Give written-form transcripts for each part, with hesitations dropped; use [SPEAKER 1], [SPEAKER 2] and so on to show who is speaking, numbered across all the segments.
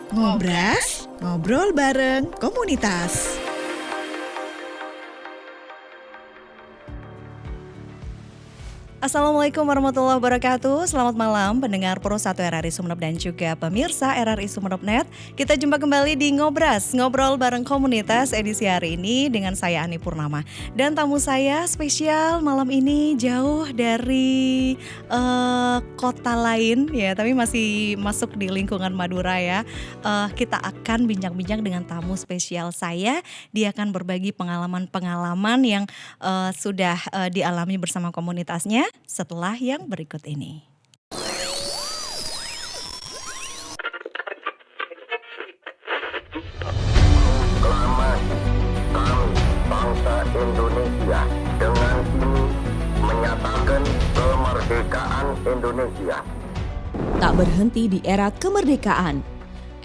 [SPEAKER 1] Ngobras, ngobrol bareng komunitas. Assalamualaikum warahmatullahi wabarakatuh. Selamat malam pendengar Pro 1 RRI Sumeneb dan juga pemirsa RRI Sumeneb.net. Kita jumpa kembali di Ngobras, ngobrol bareng komunitas edisi hari ini dengan saya Ani Purnama. Dan tamu saya spesial malam ini jauh dari kota lain ya, tapi masih masuk di lingkungan Madura ya. Kita akan bincang-bincang dengan tamu spesial saya. Dia akan berbagi pengalaman-pengalaman yang sudah dialami bersama komunitasnya. Setelah yang berikut ini.
[SPEAKER 2] Proklamasi kami bangsa Indonesia dengan ini menyatakan kemerdekaan Indonesia.
[SPEAKER 3] Tak berhenti di era kemerdekaan,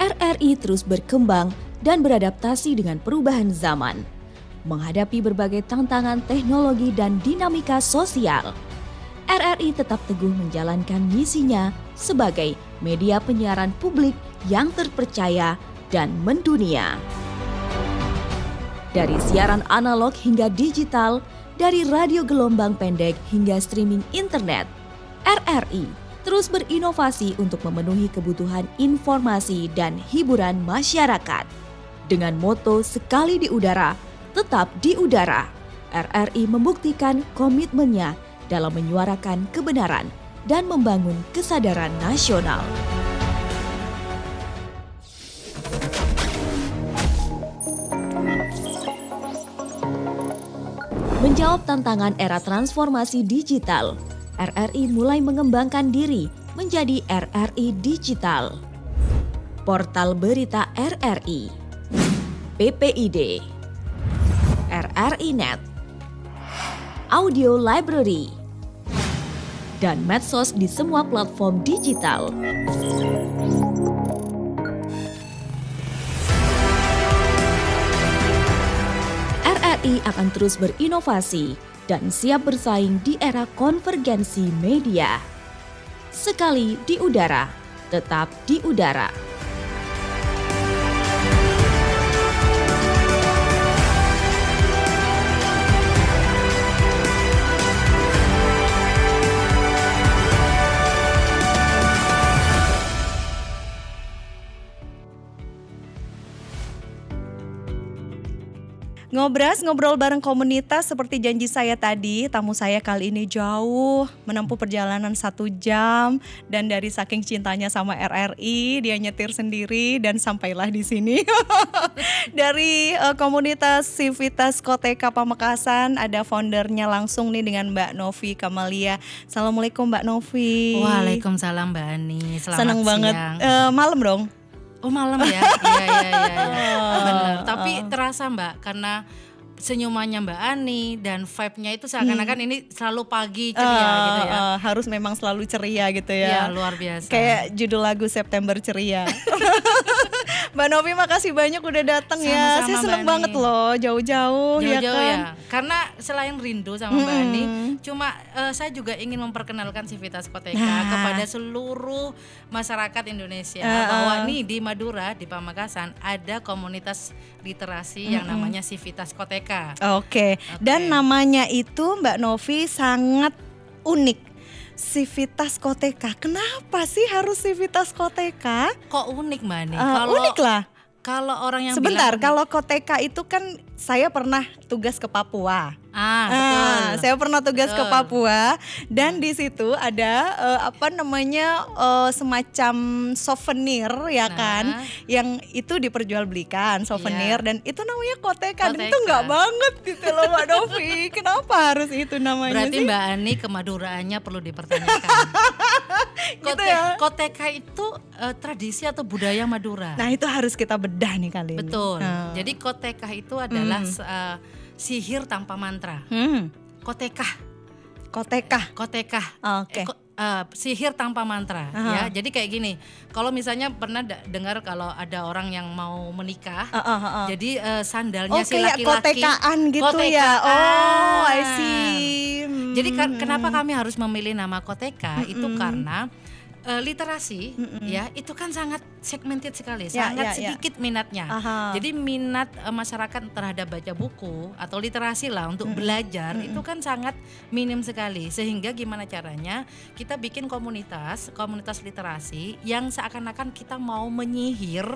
[SPEAKER 3] RRI terus berkembang dan beradaptasi dengan perubahan zaman, menghadapi berbagai tantangan teknologi dan dinamika sosial. RRI tetap teguh menjalankan misinya sebagai media penyiaran publik yang terpercaya dan mendunia. Dari siaran analog hingga digital, dari radio gelombang pendek hingga streaming internet, RRI terus berinovasi untuk memenuhi kebutuhan informasi dan hiburan masyarakat. Dengan moto sekali di udara, tetap di udara, RRI membuktikan komitmennya dalam menyuarakan kebenaran dan membangun kesadaran nasional. Menjawab tantangan era transformasi digital, RRI mulai mengembangkan diri menjadi RRI Digital. Portal Berita RRI, PPID, RRI Net, Audio Library, dan medsos di semua platform digital. RRI akan terus berinovasi dan siap bersaing di era konvergensi media. Sekali di udara, tetap di udara.
[SPEAKER 1] Ngobras, ngobrol bareng komunitas seperti janji saya tadi. Tamu saya kali ini jauh menempuh perjalanan 1 jam. Dan dari saking cintanya sama RRI, dia nyetir sendiri dan sampailah di sini. Dari komunitas Civitas Koteka Pamekasan, ada foundernya langsung nih dengan Mbak Novi Kamalia. Assalamualaikum Mbak Novi.
[SPEAKER 4] Waalaikumsalam Mbak Ani, selamat
[SPEAKER 1] Seneng
[SPEAKER 4] siang.
[SPEAKER 1] banget, malam dong.
[SPEAKER 4] Oh malam ya, iya. Benar. Tapi terasa Mbak, karena senyumannya Mbak Ani dan vibe-nya itu seakan-akan ini selalu pagi ceria gitu ya.
[SPEAKER 1] Harus memang selalu ceria gitu
[SPEAKER 4] Iya,
[SPEAKER 1] ya.
[SPEAKER 4] luar biasa.
[SPEAKER 1] Kayak judul lagu September Ceria. Mbak Novi makasih banyak udah datang ya.
[SPEAKER 4] Sama-sama,
[SPEAKER 1] Saya seneng
[SPEAKER 4] Mbak
[SPEAKER 1] banget
[SPEAKER 4] Ani.
[SPEAKER 1] loh, jauh-jauh ya
[SPEAKER 4] Jauh-jauh
[SPEAKER 1] kan.
[SPEAKER 4] ya. Karena selain rindu sama Mbak Ani, cuma saya juga ingin memperkenalkan Civitas Koteka kepada seluruh masyarakat Indonesia bahwa nih di Madura, di Pamekasan ada komunitas literasi yang namanya Civitas Koteka.
[SPEAKER 1] Oke. Dan namanya itu Mbak Novi sangat unik. Civitas Koteka. Kenapa sih harus Civitas Koteka?
[SPEAKER 4] Kok unik Mbak Ani?
[SPEAKER 1] Unik lah.
[SPEAKER 4] Kalau orang yang
[SPEAKER 1] Sebentar,
[SPEAKER 4] bilang
[SPEAKER 1] kalau Koteka itu kan saya pernah tugas ke Papua.
[SPEAKER 4] betul.
[SPEAKER 1] Saya pernah tugas ke
[SPEAKER 4] Betul.
[SPEAKER 1] Papua dan di situ ada semacam souvenir ya kan, yang itu diperjualbelikan souvenir dan itu namanya Koteka. Dan itu
[SPEAKER 4] Koteka.
[SPEAKER 1] nggak banget gitu loh Mbak Novi. Kenapa harus itu namanya
[SPEAKER 4] Berarti
[SPEAKER 1] sih?
[SPEAKER 4] Mbak Ani kemaduraannya perlu dipertanyakan.
[SPEAKER 1] Gitu ya.
[SPEAKER 4] Koteka itu tradisi atau budaya Madura.
[SPEAKER 1] Nah itu harus kita bedah nih kali ini.
[SPEAKER 4] Betul.
[SPEAKER 1] Nah.
[SPEAKER 4] Jadi koteka itu adalah sihir tanpa mantra. Koteka.
[SPEAKER 1] Koteka. Oke.
[SPEAKER 4] Sihir tanpa mantra ya. Jadi kayak gini, kalau misalnya pernah dengar kalau ada orang yang mau menikah, jadi sandalnya si
[SPEAKER 1] kayak
[SPEAKER 4] laki-laki
[SPEAKER 1] kotekaan gitu ya. Oh, I see.
[SPEAKER 4] Jadi kenapa kami harus memilih nama koteka itu karena literasi ya itu kan sangat segmented sekali,
[SPEAKER 1] Ya,
[SPEAKER 4] sangat
[SPEAKER 1] ya, ya.
[SPEAKER 4] sedikit minatnya.
[SPEAKER 1] Aha.
[SPEAKER 4] Jadi minat masyarakat terhadap baca buku atau literasi lah untuk belajar itu kan sangat minim sekali. Sehingga gimana caranya kita bikin komunitas literasi yang seakan-akan kita mau menyihir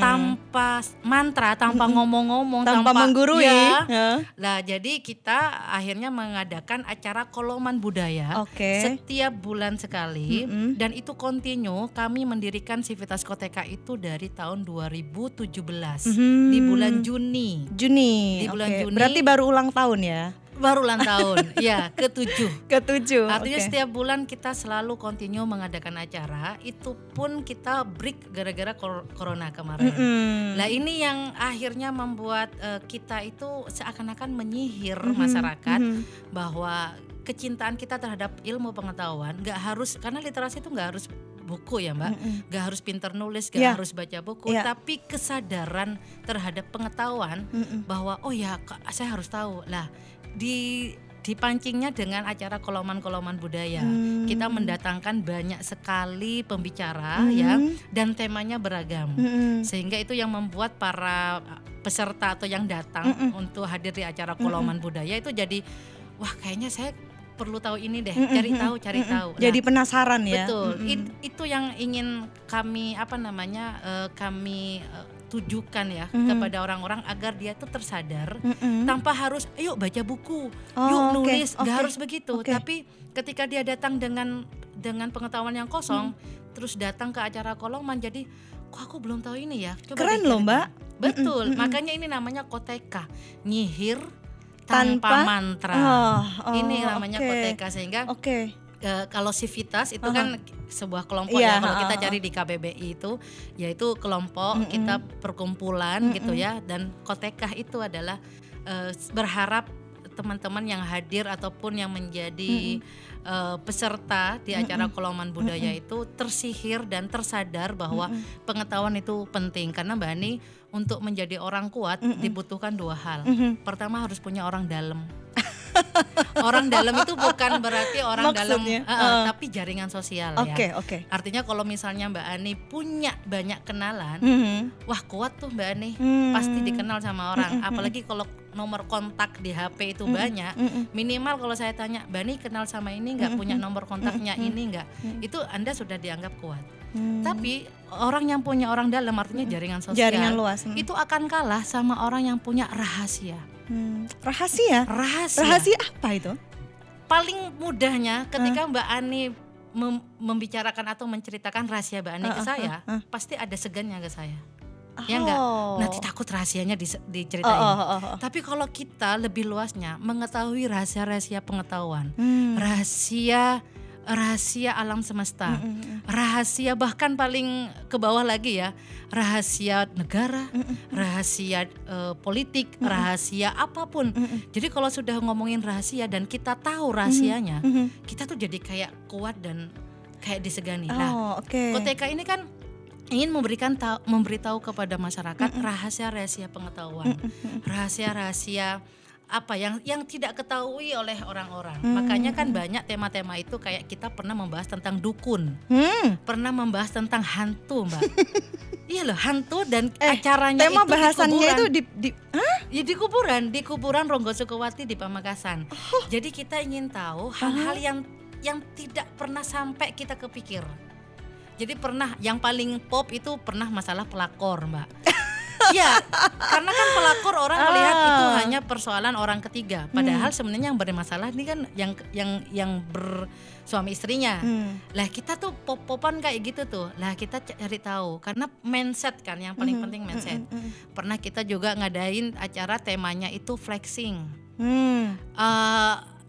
[SPEAKER 4] tanpa mantra, tanpa ngomong-ngomong,
[SPEAKER 1] Tanpa menggurui.
[SPEAKER 4] ya.
[SPEAKER 1] Ya.
[SPEAKER 4] Nah, jadi kita akhirnya mengadakan acara Koloman Budaya
[SPEAKER 1] Oke.
[SPEAKER 4] setiap bulan sekali dan itu kontinu. Kami mendirikan Civitas Koteka itu dari tahun 2017 di bulan Juni.
[SPEAKER 1] Juni.
[SPEAKER 4] Di bulan
[SPEAKER 1] Oke.
[SPEAKER 4] Juni.
[SPEAKER 1] Berarti baru ulang tahun ya.
[SPEAKER 4] Baru ulang tahun, ya ke-7.
[SPEAKER 1] Ke-7.
[SPEAKER 4] Artinya
[SPEAKER 1] Oke.
[SPEAKER 4] setiap bulan kita selalu kontinu mengadakan acara. Itu pun kita break gara-gara corona kemarin. Nah ini yang akhirnya membuat kita itu seakan-akan menyihir masyarakat bahwa kecintaan kita terhadap ilmu pengetahuan nggak harus, karena literasi itu nggak harus buku ya Mbak, nggak harus pintar nulis, nggak
[SPEAKER 1] Ya.
[SPEAKER 4] harus baca buku,
[SPEAKER 1] Ya.
[SPEAKER 4] tapi kesadaran terhadap pengetahuan bahwa oh ya saya harus tahu lah. Dipancingnya dengan acara Koloman Budaya. Kita mendatangkan banyak sekali pembicara ya, dan temanya beragam. Sehingga itu yang membuat para peserta atau yang datang untuk hadir di acara Koloman Budaya itu jadi wah kayaknya saya perlu tahu ini deh, cari tahu. Nah,
[SPEAKER 1] Jadi penasaran ya.
[SPEAKER 4] betul. Itu yang ingin kami kami tujukan ya kepada orang-orang agar dia tuh tersadar tanpa harus ayo baca buku, yuk
[SPEAKER 1] oke,
[SPEAKER 4] nulis, nggak
[SPEAKER 1] oke,
[SPEAKER 4] harus begitu.
[SPEAKER 1] oke.
[SPEAKER 4] Tapi ketika dia datang dengan pengetahuan yang kosong, terus datang ke acara Koloman jadi kok aku belum tahu ini ya. Coba
[SPEAKER 1] Keren
[SPEAKER 4] deh
[SPEAKER 1] loh,
[SPEAKER 4] cari
[SPEAKER 1] Mbak.
[SPEAKER 4] tahu. Betul. Makanya ini namanya Koteka, nyihir
[SPEAKER 1] Tanpa
[SPEAKER 4] tanpa mantra. Ini namanya
[SPEAKER 1] oke.
[SPEAKER 4] Koteka, sehingga
[SPEAKER 1] Oke.
[SPEAKER 4] kalau Civitas itu kan sebuah kelompok
[SPEAKER 1] Iya,
[SPEAKER 4] ya, kalau kita cari di KBBI itu yaitu kelompok kita perkumpulan gitu ya, dan Kotekah itu adalah berharap teman-teman yang hadir ataupun yang menjadi peserta di acara Koloman Budaya itu tersihir dan tersadar bahwa pengetahuan itu penting, karena Mbak Ani untuk menjadi orang kuat dibutuhkan 2 hal. Pertama harus punya orang dalam. Orang dalam itu bukan berarti orang
[SPEAKER 1] Maksudnya?
[SPEAKER 4] dalam, tapi jaringan sosial
[SPEAKER 1] Oke,
[SPEAKER 4] ya.
[SPEAKER 1] oke.
[SPEAKER 4] Artinya kalau misalnya Mbak Ani punya banyak kenalan, wah kuat tuh Mbak Ani, pasti dikenal sama orang. Apalagi kalau nomor kontak di HP itu banyak, minimal kalau saya tanya, Mbak Ani kenal sama ini nggak, punya nomor kontaknya ini nggak, itu Anda sudah dianggap kuat. Tapi orang yang punya orang dalam, artinya jaringan sosial,
[SPEAKER 1] Jaringan luas.
[SPEAKER 4] itu akan kalah sama orang yang punya rahasia.
[SPEAKER 1] Rahasia?
[SPEAKER 4] Rahasia.
[SPEAKER 1] Rahasia apa itu?
[SPEAKER 4] Paling mudahnya ketika Mbak Ani membicarakan atau menceritakan rahasia Mbak Ani ke saya, pasti ada segannya ke saya. Ya enggak? Nanti takut rahasianya diceritain. Tapi kalau kita lebih luasnya mengetahui rahasia-rahasia pengetahuan, rahasia alam semesta, rahasia bahkan paling ke bawah lagi ya, rahasia negara, rahasia politik, rahasia apapun. Jadi kalau sudah ngomongin rahasia dan kita tahu rahasianya, kita tuh jadi kayak kuat dan kayak disegani. Nah, Koteka ini kan ingin memberitahu kepada masyarakat rahasia-rahasia pengetahuan, rahasia-rahasia apa yang tidak ketahui oleh orang-orang. Makanya kan banyak tema-tema itu, kayak kita pernah membahas tentang dukun, pernah membahas tentang hantu, Mbak. Iya loh, hantu, dan acaranya
[SPEAKER 1] tema
[SPEAKER 4] itu
[SPEAKER 1] bahasannya
[SPEAKER 4] di kuburan.
[SPEAKER 1] itu
[SPEAKER 4] Ya di kuburan Ronggo Sukowati di Pamekasan. Jadi kita ingin tahu hal-hal yang tidak pernah sampai kita kepikir. Jadi pernah, yang paling pop itu pernah masalah pelakor, Mbak. Ya, karena kan pelakor orang melihat itu hanya persoalan orang ketiga. Padahal sebenarnya yang bermasalah ini kan yang bersuami istrinya. Lah kita tuh pop-popan kayak gitu tuh. Lah kita cari tahu, karena mindset kan yang paling penting, mindset. Pernah kita juga ngadain acara temanya itu flexing.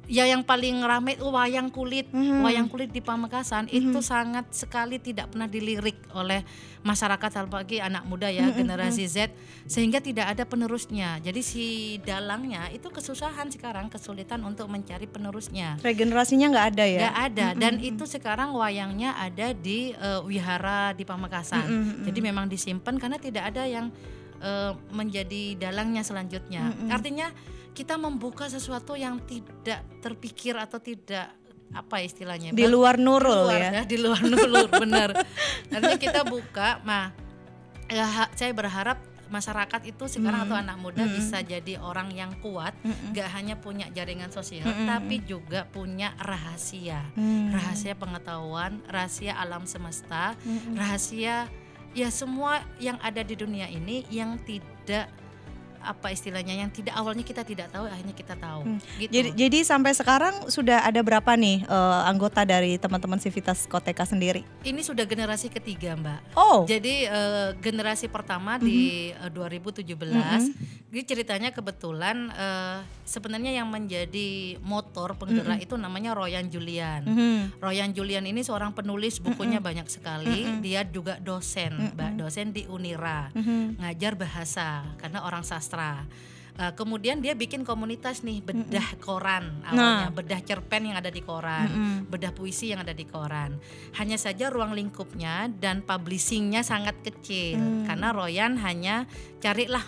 [SPEAKER 4] Ya yang paling ramai wayang kulit. Wayang kulit di Pamekasan itu sangat sekali tidak pernah dilirik oleh masyarakat, apalagi anak muda ya, generasi Z, sehingga tidak ada penerusnya. Jadi si dalangnya itu kesusahan sekarang, kesulitan untuk mencari penerusnya.
[SPEAKER 1] Regenerasinya nggak ada ya?
[SPEAKER 4] Nggak ada, dan itu sekarang wayangnya ada di wihara di Pamekasan. Jadi memang disimpan karena tidak ada yang menjadi dalangnya selanjutnya. Artinya kita membuka sesuatu yang tidak terpikir atau tidak apa istilahnya?
[SPEAKER 1] Di luar Nurul ya.
[SPEAKER 4] Di luar Nurul, benar. Artinya kita buka, saya berharap masyarakat itu sekarang atau anak muda bisa jadi orang yang kuat, gak hanya punya jaringan sosial, tapi juga punya rahasia pengetahuan, rahasia alam semesta, rahasia ya semua yang ada di dunia ini yang tidak apa istilahnya yang tidak awalnya kita tidak tahu akhirnya kita tahu. Gitu.
[SPEAKER 1] Jadi sampai sekarang sudah ada berapa nih anggota dari teman-teman Civitas Koteka sendiri?
[SPEAKER 4] Ini sudah generasi ketiga, Mbak.
[SPEAKER 1] Oh.
[SPEAKER 4] Jadi generasi pertama di 2017. Jadi ceritanya kebetulan sebenarnya yang menjadi motor penggerak itu namanya Royan Julian. Royan Julian ini seorang penulis, bukunya banyak sekali. Dia juga dosen, Mbak, dosen di Unira, ngajar bahasa karena orang sastra. Kemudian dia bikin komunitas nih, bedah koran awalnya, bedah cerpen yang ada di koran, bedah puisi yang ada di koran. Hanya saja ruang lingkupnya dan publishingnya sangat kecil karena Royan hanya carilah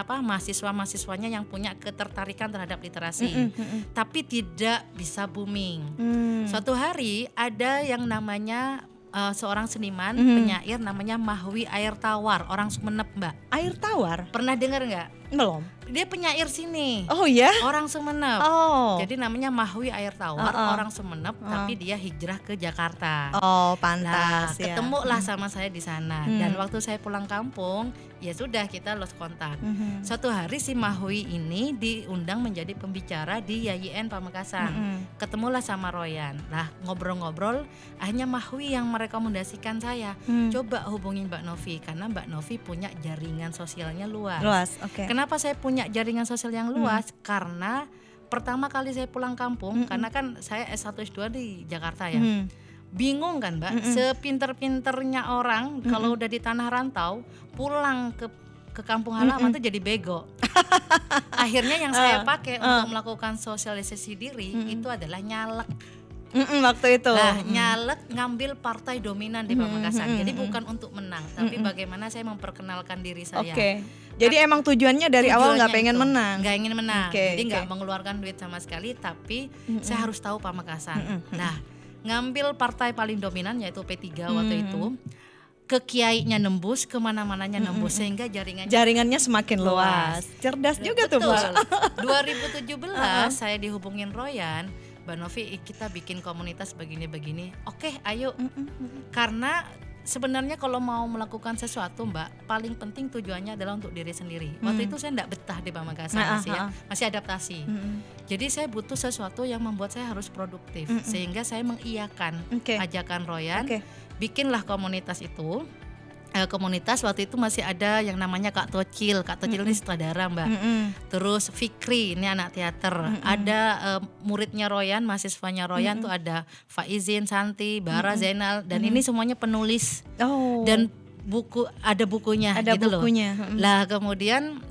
[SPEAKER 4] mahasiswa-mahasiswanya yang punya ketertarikan terhadap literasi, tapi tidak bisa booming. Suatu hari ada yang namanya seorang seniman penyair namanya Mahwi Air Tawar, orang Sumeneb, Mbak.
[SPEAKER 1] Air Tawar?
[SPEAKER 4] Pernah dengar nggak?
[SPEAKER 1] Belum.
[SPEAKER 4] Dia penyair sini.
[SPEAKER 1] Oh ya?
[SPEAKER 4] Orang Sumeneb.
[SPEAKER 1] Oh.
[SPEAKER 4] Jadi namanya Mahwi Air Tawar, orang Sumeneb, tapi dia hijrah ke Jakarta.
[SPEAKER 1] Oh,
[SPEAKER 4] Nah,
[SPEAKER 1] pantas ya.
[SPEAKER 4] ketemulah sama saya di sana. Dan waktu saya pulang kampung, ya sudah kita lost kontak. Suatu hari si Mahwi ini diundang menjadi pembicara di YIN Pamekasan. Ketemulah sama Royan. Lah ngobrol-ngobrol, akhirnya Mahwi yang merekomendasikan saya, coba hubungin Mbak Novi karena Mbak Novi punya jaringan sosialnya luas.
[SPEAKER 1] Oke.
[SPEAKER 4] Kenapa saya punya jaringan sosial yang luas? Karena pertama kali saya pulang kampung, karena kan saya S1 S2 di Jakarta ya. Bingung kan, Mbak, sepinter-pinternya orang kalau udah di tanah rantau pulang ke kampung halaman tuh jadi bego. Akhirnya yang saya pakai untuk melakukan sosialisasi diri itu adalah nyalek.
[SPEAKER 1] Waktu itu.
[SPEAKER 4] Nah, nyalek ngambil partai dominan di Pamekasan. Jadi bukan untuk menang, tapi bagaimana saya memperkenalkan diri saya.
[SPEAKER 1] Oke. Jadi emang tujuannya dari awal nggak pengen menang.
[SPEAKER 4] Nggak ingin menang.
[SPEAKER 1] Oke,
[SPEAKER 4] Jadi nggak
[SPEAKER 1] oke.
[SPEAKER 4] mengeluarkan duit sama sekali, tapi saya harus tahu Pamekasan. Nah, ngambil partai paling dominan yaitu P3 waktu itu. Ke kiainya nembus, kemana-mananya nembus, sehingga
[SPEAKER 1] Jaringannya semakin luas. Cerdas juga tuh,
[SPEAKER 4] betul.
[SPEAKER 1] Mbak.
[SPEAKER 4] 2017 saya dihubungin Royan, Mbak Novi, kita bikin komunitas begini-begini. Oke, ayo. Karena sebenarnya kalau mau melakukan sesuatu, Mbak, paling penting tujuannya adalah untuk diri sendiri. Waktu itu saya enggak betah di Pamekasan, masih adaptasi. Jadi saya butuh sesuatu yang membuat saya harus produktif, sehingga saya mengiyakan ajakan Royan. Bikinlah komunitas itu. Komunitas waktu itu masih ada yang namanya Kak Tocil. Kak Tocil ini sutradara, Mbak. Terus Fikri, ini anak teater. Ada muridnya Royan, mahasiswanya Royan tuh ada Faizin, Santi, Bara, Zainal, dan ini semuanya penulis. Dan ada bukunya,
[SPEAKER 1] Ada
[SPEAKER 4] gitu
[SPEAKER 1] bukunya.
[SPEAKER 4] loh. Lah kemudian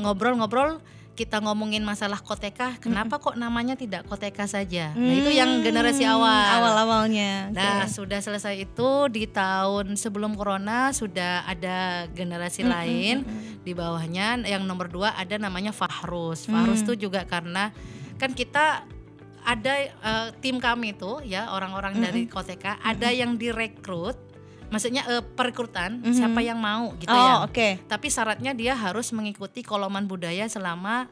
[SPEAKER 4] ngobrol-ngobrol, kita ngomongin masalah Koteka, kenapa kok namanya tidak Koteka saja? Nah itu yang generasi
[SPEAKER 1] awal-awalnya.
[SPEAKER 4] Nah sudah selesai itu di tahun sebelum Corona sudah ada generasi lain di bawahnya. Yang nomor 2 ada namanya Fahrus. Fahrus itu juga karena kan kita ada tim kami itu ya orang-orang dari Koteka ada yang direkrut. Maksudnya perekrutan siapa yang mau gitu ya. Tapi syaratnya dia harus mengikuti Koloman Budaya selama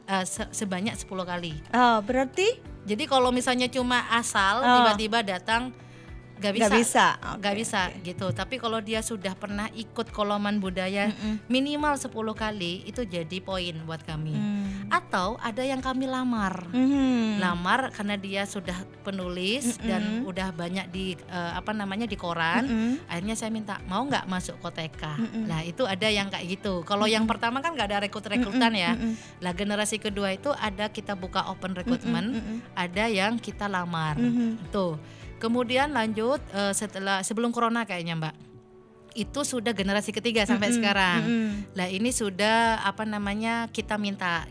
[SPEAKER 4] sebanyak 10 kali.
[SPEAKER 1] Berarti?
[SPEAKER 4] Jadi kalau misalnya cuma asal tiba-tiba datang gak bisa. Gak bisa gitu. Tapi kalau dia sudah pernah ikut Koloman Budaya minimal 10 kali itu jadi poin buat kami. Atau ada yang kami lamar. Lamar karena dia sudah penulis dan udah banyak di di koran. Akhirnya saya minta mau nggak masuk Koteka. Nah itu ada yang kayak gitu. Kalau yang pertama kan nggak ada rekrutan ya. Lah generasi kedua itu ada kita buka open recruitment, ada yang kita lamar. Tuh. Kemudian lanjut sebelum Corona kayaknya, Mbak. itu sudah generasi ketiga sampai sekarang. Lah ini sudah kita minta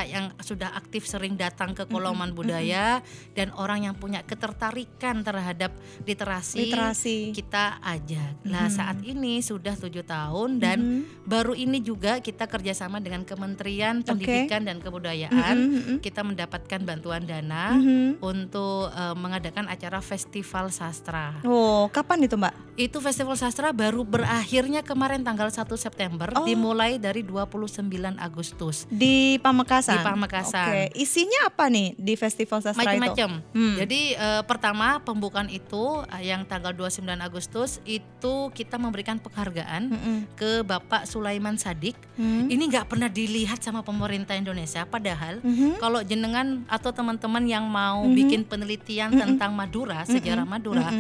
[SPEAKER 4] yang sudah aktif sering datang ke Koloman Budaya dan orang yang punya ketertarikan terhadap literasi. Kita ajak. Lah saat ini sudah 7 tahun dan baru ini juga kita kerjasama dengan Kementerian Pendidikan dan Kebudayaan. Kita mendapatkan bantuan dana untuk mengadakan acara festival sastra.
[SPEAKER 1] Oh, kapan itu Mbak?
[SPEAKER 4] Itu festival sastra baru berakhirnya kemarin tanggal 1 September, dimulai dari 29 Agustus.
[SPEAKER 1] Di Pamekasan?
[SPEAKER 4] Di Pamekasan.
[SPEAKER 1] Oke, isinya apa nih di festival sastra
[SPEAKER 4] macam-macam.
[SPEAKER 1] itu?
[SPEAKER 4] Jadi pertama pembukaan itu yang tanggal 29 Agustus itu kita memberikan penghargaan ke Bapak Sulaiman Sadik. Ini nggak pernah dilihat sama pemerintah Indonesia, padahal kalau jenengan atau teman-teman yang mau bikin penelitian tentang Madura, sejarah Madura,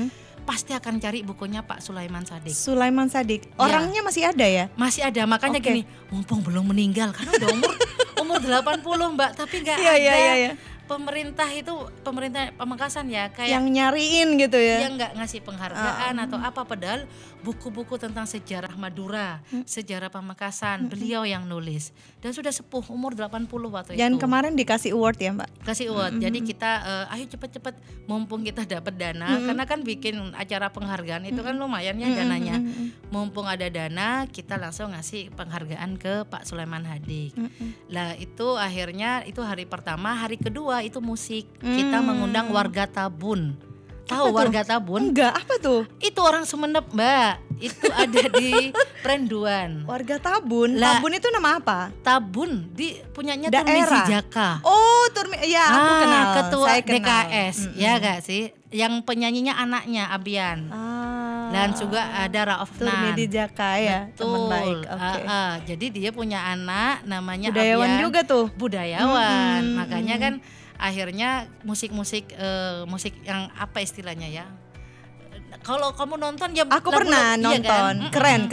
[SPEAKER 4] pasti akan cari bukunya Pak Sulaiman Sadik.
[SPEAKER 1] Sulaiman Sadik. Orangnya masih ada ya?
[SPEAKER 4] Masih ada, makanya gini, mumpung belum meninggal karena udah umur 80 Mbak, tapi nggak ada.
[SPEAKER 1] Iya.
[SPEAKER 4] Pemerintah Pamekasan ya kayak
[SPEAKER 1] yang nyariin gitu ya.
[SPEAKER 4] Yang nggak ngasih penghargaan atau apa, padahal buku-buku tentang sejarah Madura, sejarah Pamekasan, beliau yang nulis dan sudah sepuh umur 80 waktu
[SPEAKER 1] Dan
[SPEAKER 4] itu.
[SPEAKER 1] kemarin dikasih award ya Mbak?
[SPEAKER 4] Kasih award. Jadi kita ayo cepet-cepet mumpung kita dapat dana, karena kan bikin acara penghargaan itu kan lumayan ya dananya. Mumpung ada dana, kita langsung ngasih penghargaan ke Pak Sulaiman Sadik. Lah itu akhirnya itu hari pertama, hari kedua itu musik. Kita mengundang warga Tabun. Tahu warga Tabun?
[SPEAKER 1] Enggak, apa tuh?
[SPEAKER 4] Itu orang Sumeneb, Mbak. Itu ada di Prenduan.
[SPEAKER 1] Warga Tabun.
[SPEAKER 4] Lah,
[SPEAKER 1] Tabun itu nama apa?
[SPEAKER 4] Tabun punyanya
[SPEAKER 1] Daerah.
[SPEAKER 4] Turmizi Jaka.
[SPEAKER 1] Oh, ya aku kenal.
[SPEAKER 4] Ketua
[SPEAKER 1] Saya kenal.
[SPEAKER 4] DKS, ya gak sih? Yang penyanyinya anaknya Abian. Dan juga ada Raofnan.
[SPEAKER 1] Turmidi Jaka ya, teman baik. Oke.
[SPEAKER 4] Jadi dia punya anak namanya
[SPEAKER 1] Budayawan
[SPEAKER 4] Abian.
[SPEAKER 1] juga tuh.
[SPEAKER 4] Budayawan. Makanya kan akhirnya musik yang apa istilahnya ya? Kalau kamu nonton ya
[SPEAKER 1] Aku pernah nonton.
[SPEAKER 4] Kan?
[SPEAKER 1] Keren.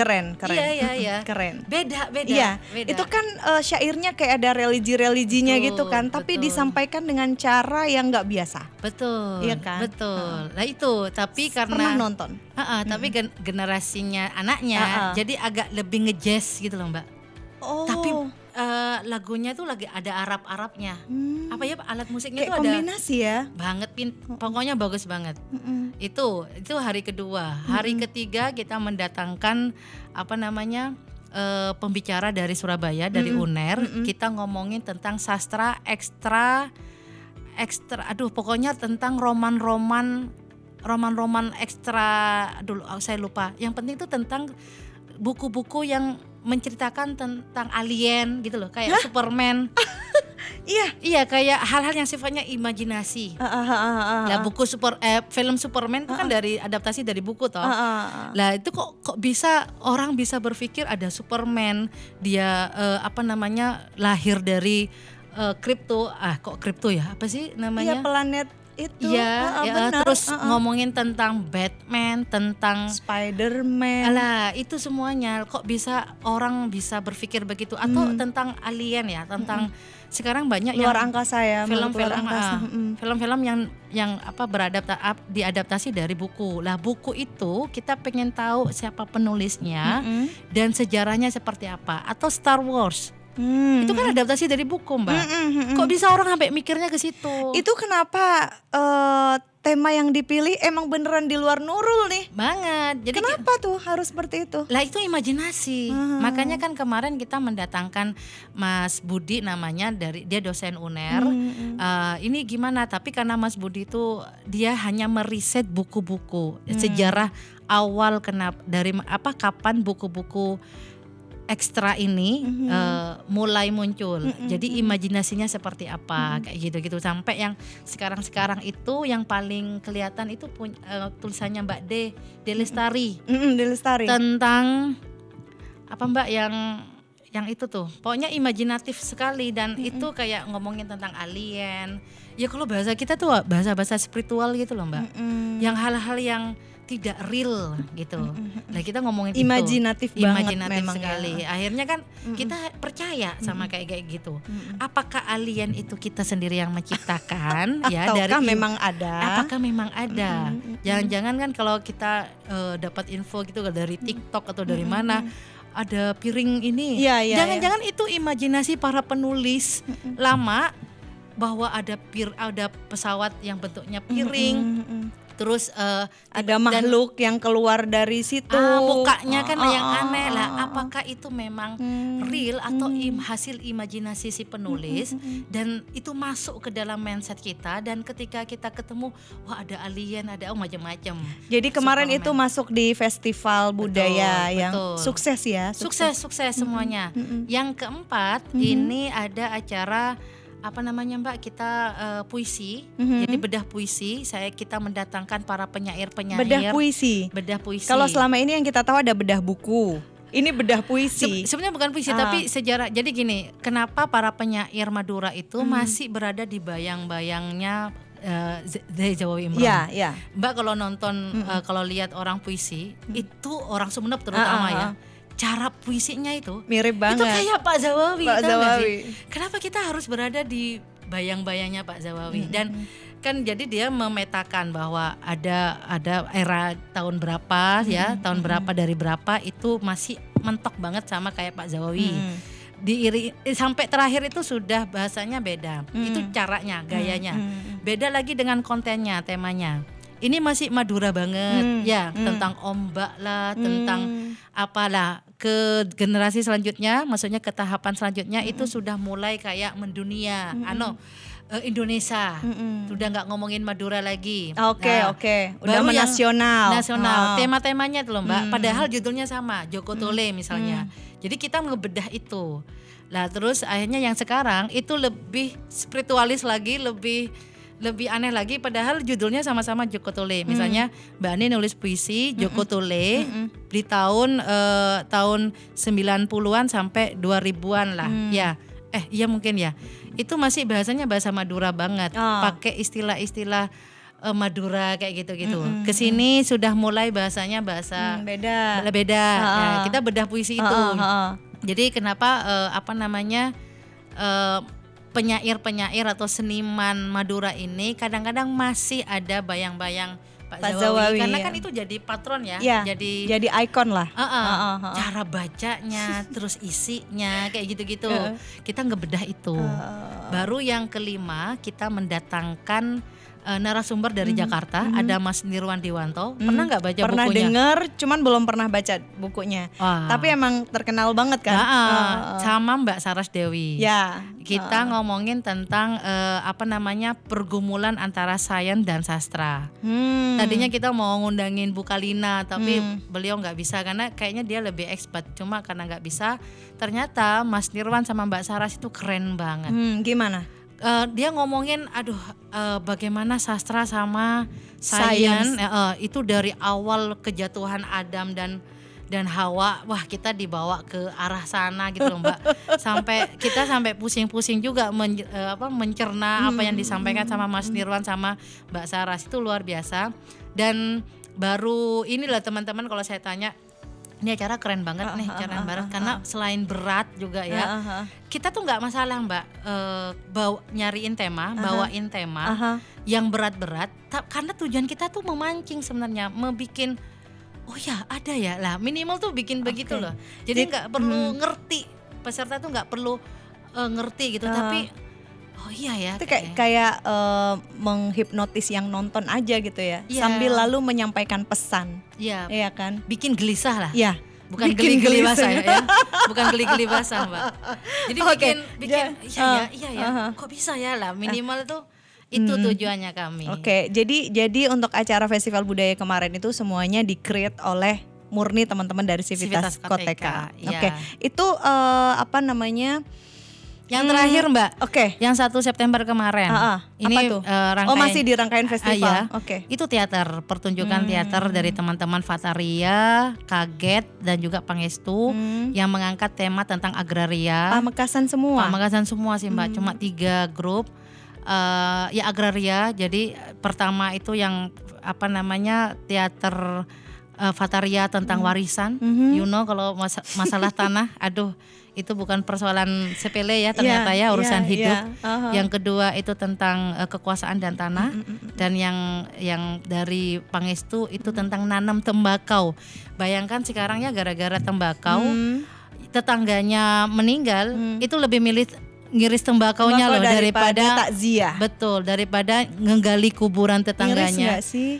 [SPEAKER 4] Iya.
[SPEAKER 1] Keren.
[SPEAKER 4] Beda.
[SPEAKER 1] Iya, itu kan syairnya kayak ada religi-religinya
[SPEAKER 4] Betul,
[SPEAKER 1] gitu kan, tapi
[SPEAKER 4] betul.
[SPEAKER 1] disampaikan dengan cara yang nggak biasa.
[SPEAKER 4] Betul.
[SPEAKER 1] Iya kan?
[SPEAKER 4] Betul. Nah itu, tapi
[SPEAKER 1] Pernah
[SPEAKER 4] karena
[SPEAKER 1] nonton.
[SPEAKER 4] tapi generasinya anaknya jadi agak lebih ngejazz gitu loh, Mbak.
[SPEAKER 1] Oh.
[SPEAKER 4] Tapi lagunya tuh lagi ada Arab-Arabnya. Apa ya alat musiknya
[SPEAKER 1] Kayak
[SPEAKER 4] tuh ada
[SPEAKER 1] kombinasi ya.
[SPEAKER 4] banget, pokoknya bagus banget. Itu hari kedua. Hari ketiga kita mendatangkan pembicara dari Surabaya, dari UNER. Kita ngomongin tentang sastra ekstra, pokoknya tentang roman-roman ekstra, saya lupa. Yang penting itu tentang buku-buku yang menceritakan tentang alien gitu loh, kayak Superman. Iya, kayak hal-hal yang sifatnya imajinasi. Lah film Superman itu kan adaptasi dari buku toh. Lah itu kok bisa orang bisa berpikir ada Superman, dia lahir dari kripto. Kok kripto ya? Apa sih namanya?
[SPEAKER 1] Iya, planet itu.
[SPEAKER 4] Iya, terus ngomongin tentang Batman, tentang
[SPEAKER 1] Spider-Man.
[SPEAKER 4] Alah, itu semuanya kok bisa orang bisa berpikir begitu, atau tentang alien ya, tentang sekarang banyak
[SPEAKER 1] luar
[SPEAKER 4] yang
[SPEAKER 1] angkasa ya,
[SPEAKER 4] film-film yang diadaptasi dari buku. Lah buku itu kita pengen tahu siapa penulisnya dan sejarahnya seperti apa, atau Star Wars. Itu kan adaptasi dari buku, Mbak. Kok bisa orang sampai mikirnya ke situ?
[SPEAKER 1] Itu kenapa tema yang dipilih emang beneran di luar Nurul nih?
[SPEAKER 4] Banget. Jadi
[SPEAKER 1] kenapa tuh harus seperti itu?
[SPEAKER 4] Lah itu imajinasi. Makanya kan kemarin kita mendatangkan Mas Budi namanya, dia dosen UNER. Ini gimana? Tapi karena Mas Budi itu dia hanya meriset buku-buku sejarah awal kapan buku-buku ekstra ini mulai muncul. Jadi imajinasinya seperti apa, kayak gitu-gitu, sampai yang sekarang itu yang paling kelihatan itu tulisannya Mbak De Lestari.
[SPEAKER 1] De Lestari.
[SPEAKER 4] Tentang apa Mbak yang itu tuh. Pokoknya imajinatif sekali dan itu kayak ngomongin tentang alien. Ya kalau bahasa kita tuh bahasa-bahasa spiritual gitu loh, Mbak. Yang hal-hal yang tidak real gitu. Nah kita ngomongin
[SPEAKER 1] Imajinatif
[SPEAKER 4] itu
[SPEAKER 1] banget
[SPEAKER 4] imajinatif
[SPEAKER 1] memang
[SPEAKER 4] sekali.
[SPEAKER 1] ya.
[SPEAKER 4] Akhirnya kan kita percaya sama kayak gitu. Apakah alien itu kita sendiri yang menciptakan ya
[SPEAKER 1] Ataukah
[SPEAKER 4] dari
[SPEAKER 1] memang ada?
[SPEAKER 4] Apakah memang ada? Jangan-jangan kan kalau kita dapat info gitu dari TikTok atau dari mana ada piring ini.
[SPEAKER 1] Iya, iya,
[SPEAKER 4] Jangan-jangan itu imajinasi para penulis lama bahwa ada pesawat yang bentuknya piring. Terus
[SPEAKER 1] ada makhluk yang keluar dari situ.
[SPEAKER 4] mukanya kan yang aneh lah. Apakah itu memang real atau hasil imajinasi si penulis dan itu masuk ke dalam mindset kita dan ketika kita ketemu wah ada alien, ada macam-macam.
[SPEAKER 1] Jadi kemarin
[SPEAKER 4] Superman.
[SPEAKER 1] itu masuk di festival budaya yang
[SPEAKER 4] betul.
[SPEAKER 1] sukses ya.
[SPEAKER 4] Sukses semuanya. Yang keempat ini ada acara apa namanya Mbak, kita puisi. Jadi bedah puisi. Kita mendatangkan para penyair-penyair.
[SPEAKER 1] Bedah puisi.
[SPEAKER 4] Bedah puisi.
[SPEAKER 1] Kalau selama ini yang kita tahu ada bedah buku. Ini bedah puisi.
[SPEAKER 4] Sebenarnya bukan puisi tapi sejarah. Jadi gini, kenapa para penyair Madura itu masih berada di bayang-bayangnya dari Jawa Imron.
[SPEAKER 1] Iya, iya.
[SPEAKER 4] Mbak kalau nonton kalau lihat orang puisi, itu orang Sumeneb terutama ya. Cara puisinya itu
[SPEAKER 1] Mirip banget.
[SPEAKER 4] itu kayak Pak Zawawi,
[SPEAKER 1] Pak
[SPEAKER 4] tahu nggak
[SPEAKER 1] Zawawi.
[SPEAKER 4] sih? Kenapa kita harus berada di bayang-bayangnya Pak Zawawi? Dan kan jadi dia memetakan bahwa ada era tahun berapa ya, tahun berapa dari berapa itu masih mentok banget sama kayak Pak Zawawi. Sampai terakhir itu sudah bahasanya beda. Itu caranya, gayanya. Beda lagi dengan kontennya, temanya. Ini masih Madura banget ya, tentang ombak lah, tentang apalah. Ke generasi selanjutnya, maksudnya ke tahapan selanjutnya itu sudah mulai kayak mendunia. Indonesia sudah nggak ngomongin Madura lagi.
[SPEAKER 1] Oke. Udah
[SPEAKER 4] baru yang
[SPEAKER 1] nasional.
[SPEAKER 4] Tema-temanya tuh loh Mbak. Padahal judulnya sama, Joko Tole misalnya. Jadi kita ngebedah itu. Lah terus akhirnya yang sekarang itu lebih spiritualis lagi, lebih aneh lagi, padahal judulnya sama-sama Joko Tole. Misalnya Mbak Ani nulis puisi Joko Tole di tahun 90-an sampai 2000-an lah. Iya mungkin ya. Itu masih bahasanya bahasa Madura banget. Pakai istilah-istilah Madura kayak gitu-gitu. Kesini sudah mulai bahasanya bahasa
[SPEAKER 1] beda.
[SPEAKER 4] Nah, kita bedah puisi itu. Jadi kenapa penyair-penyair atau seniman Madura ini kadang-kadang masih ada bayang-bayang Pak Zawawi karena kan itu jadi patron ya,
[SPEAKER 1] jadi ikon lah.
[SPEAKER 4] Cara bacanya, terus isinya kayak gitu-gitu. Kita ngebedah itu. Baru yang kelima kita mendatangkan narasumber dari Jakarta, ada Mas Nirwan Diwanto. Pernah nggak baca
[SPEAKER 1] pernah
[SPEAKER 4] bukunya?
[SPEAKER 1] Pernah dengar, cuman belum pernah baca bukunya. Tapi emang terkenal banget kan.
[SPEAKER 4] Sama Mbak Saras Dewi.
[SPEAKER 1] Ya.
[SPEAKER 4] Kita ngomongin tentang pergumulan antara sains dan sastra. Tadinya kita mau ngundangin Bu Kalina, tapi beliau nggak bisa karena kayaknya dia lebih expert. Cuma karena nggak bisa, ternyata Mas Nirwan sama Mbak Saras itu keren banget.
[SPEAKER 1] Gimana?
[SPEAKER 4] Dia ngomongin bagaimana sastra sama sains itu dari awal kejatuhan Adam dan Hawa, wah kita dibawa ke arah sana gitu loh Mbak. Sampai pusing-pusing juga mencerna apa yang disampaikan sama Mas Nirwan sama Mbak Saras, itu luar biasa. Dan baru inilah teman-teman, kalau saya tanya, ini acara keren banget nih, keren banget karena selain berat juga ya. Kita tuh nggak masalah Mbak nyariin tema, bawain tema yang berat-berat, karena tujuan kita tuh memancing sebenarnya, membikin oh ya ada ya lah, minimal tuh bikin begitu loh. Jadi nggak perlu ngerti, peserta tuh nggak perlu ngerti gitu, tapi oh iya ya.
[SPEAKER 1] Itu kayak menghipnotis yang nonton aja gitu ya, sambil lalu menyampaikan pesan. Iya kan?
[SPEAKER 4] Bikin gelisah lah.
[SPEAKER 1] Iya.
[SPEAKER 4] Bukan geli-geli basah ya. Bukan geli-geli basah Mbak. Jadi bikin iya kok bisa ya lah, minimal tuh itu tujuannya kami.
[SPEAKER 1] Oke, jadi untuk acara festival budaya kemarin itu semuanya di-create oleh murni teman-teman dari Civitas Koteka. Oke. Itu
[SPEAKER 4] Yang terakhir Mbak, yang 1 September kemarin. Ini
[SPEAKER 1] apa tuh?
[SPEAKER 4] rangkaian,
[SPEAKER 1] masih di rangkaian festival.
[SPEAKER 4] Itu teater, pertunjukan teater dari teman-teman Fataria, Kaget dan juga Pangestu yang mengangkat tema tentang agraria.
[SPEAKER 1] Pamekasan semua
[SPEAKER 4] sih Mbak, cuma 3 grup. ya agraria. Jadi pertama itu yang apa namanya teater Fataria tentang warisan. Kalau masalah tanah, aduh itu bukan persoalan sepele ya ternyata ya urusan hidup. Yang kedua itu tentang kekuasaan dan tanah, dan yang dari Pangestu itu tentang nanam tembakau. Bayangkan sekarang ya gara-gara tembakau tetangganya meninggal, itu lebih milih ngiris tembakaunya loh daripada
[SPEAKER 1] takziah.
[SPEAKER 4] Betul, daripada nggali kuburan tetangganya.
[SPEAKER 1] Ngiris nggak sih?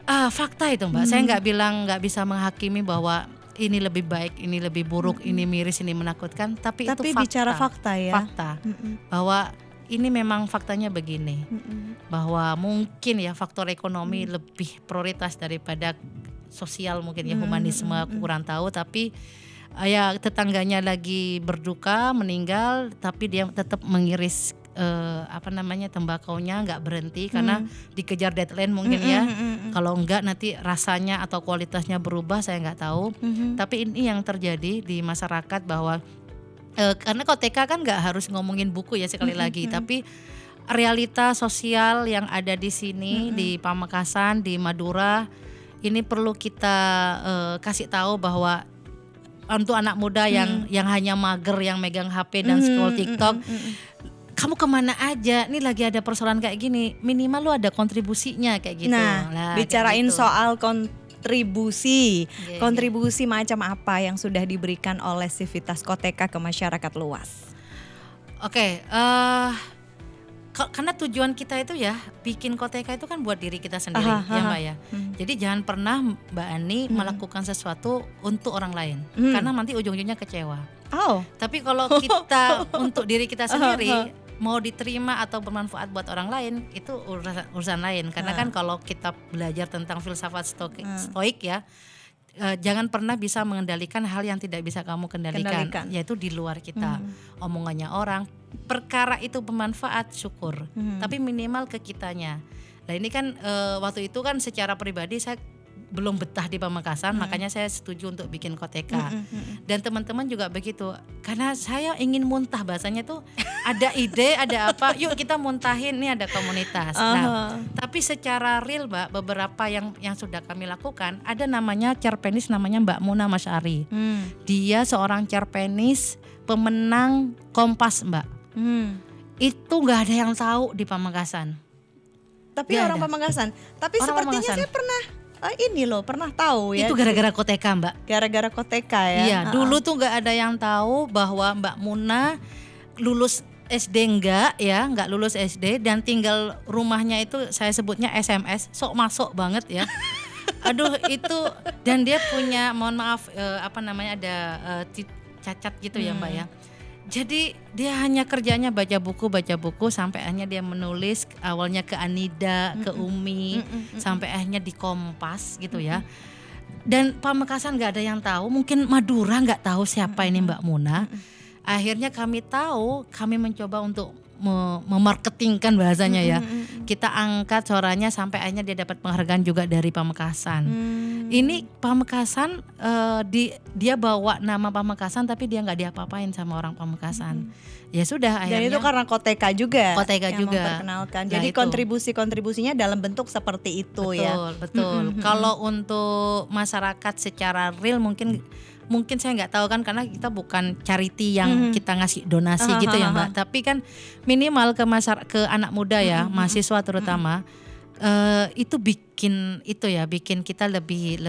[SPEAKER 4] Fakta itu Mbak. Saya nggak bisa menghakimi bahwa ini lebih baik, ini lebih buruk, ini miris, ini menakutkan, tapi itu fakta.
[SPEAKER 1] Bicara fakta ya.
[SPEAKER 4] Fakta. Bahwa ini memang faktanya begini. Bahwa mungkin ya faktor ekonomi lebih prioritas daripada sosial mungkin ya, humanisme aku kurang tahu, tapi ya tetangganya lagi berduka meninggal, tapi dia tetap mengiris tembakaunya, nggak berhenti karena dikejar deadline mungkin ya. Kalau enggak nanti rasanya atau kualitasnya berubah, saya nggak tahu. Tapi ini yang terjadi di masyarakat bahwa karena Koteka kan nggak harus ngomongin buku ya sekali lagi, tapi realita sosial yang ada di sini di Pamekasan, di Madura, ini perlu kita kasih tahu bahwa untuk anak muda yang hanya mager, yang megang HP dan scroll TikTok, kamu kemana aja? Nih lagi ada persoalan kayak gini, minimal lu ada kontribusinya kayak gitu.
[SPEAKER 1] Nah, bicarain
[SPEAKER 4] gitu.
[SPEAKER 1] soal kontribusi, kontribusi macam apa yang sudah diberikan oleh Civitas Koteka ke masyarakat luas?
[SPEAKER 4] Oke, karena tujuan kita itu ya bikin Koteka itu kan buat diri kita sendiri, ya Mbak ya. Jadi jangan pernah Mbak Ani melakukan sesuatu untuk orang lain, karena nanti ujung-ujungnya kecewa. Tapi kalau kita untuk diri kita sendiri, mau diterima atau bermanfaat buat orang lain, itu urusan lain. Karena kan kalau kita belajar tentang filsafat stoik ya, jangan pernah bisa mengendalikan hal yang tidak bisa kamu kendalikan. Yaitu di luar kita. Omongannya orang, perkara itu bermanfaat, syukur. Tapi minimal ke kitanya. Nah ini kan waktu itu kan secara pribadi saya belum betah di Pamekasan, makanya saya setuju untuk bikin Koteka. Dan teman-teman juga begitu, karena saya ingin muntah, bahasanya tuh ada ide, ada apa, yuk kita muntahin, nih ada komunitas. Nah, tapi secara real Mbak, beberapa yang sudah kami lakukan, ada namanya cerpenis, namanya Mbak Muna Masyari. Dia seorang cerpenis, pemenang Kompas Mbak. Itu nggak ada yang tahu di Pamekasan.
[SPEAKER 1] Tapi orang Pamekasan. Tapi sepertinya saya pernah tahu ya.
[SPEAKER 4] Itu gara-gara Koteka Mbak.
[SPEAKER 1] Gara-gara Koteka ya.
[SPEAKER 4] Iya, dulu tuh nggak ada yang tahu bahwa Mbak Muna lulus SD nggak lulus SD, dan tinggal rumahnya itu saya sebutnya SMS, sok masuk banget ya. Aduh itu, dan dia punya, mohon maaf ada cacat gitu ya Mbak ya. Jadi dia hanya kerjanya baca buku sampai akhirnya dia menulis, awalnya ke Anida, ke Umi, sampai akhirnya di Kompas gitu ya. Dan Pamekasan nggak ada yang tahu, mungkin Madura nggak tahu siapa ini Mbak Muna. Akhirnya kami tahu, kami mencoba untuk memarketingkan bahasanya ya. Kita angkat suaranya sampai akhirnya dia dapat penghargaan juga dari Pamekasan. Ini Pamekasan, dia bawa nama Pamekasan tapi dia nggak diapa-apain sama orang Pamekasan. Ya sudah akhirnya.
[SPEAKER 1] Dan itu karena Koteka juga.
[SPEAKER 4] Koteka
[SPEAKER 1] yang
[SPEAKER 4] juga
[SPEAKER 1] memperkenalkan.
[SPEAKER 4] Nah,
[SPEAKER 1] jadi
[SPEAKER 4] itu.
[SPEAKER 1] kontribusinya dalam bentuk seperti itu ya.
[SPEAKER 4] Betul. Kalau untuk masyarakat secara real mungkin saya nggak tahu kan, karena kita bukan charity yang kita ngasih donasi gitu ya Mbak. Tapi kan minimal ke anak muda ya, mahasiswa terutama, itu bikin kita lebih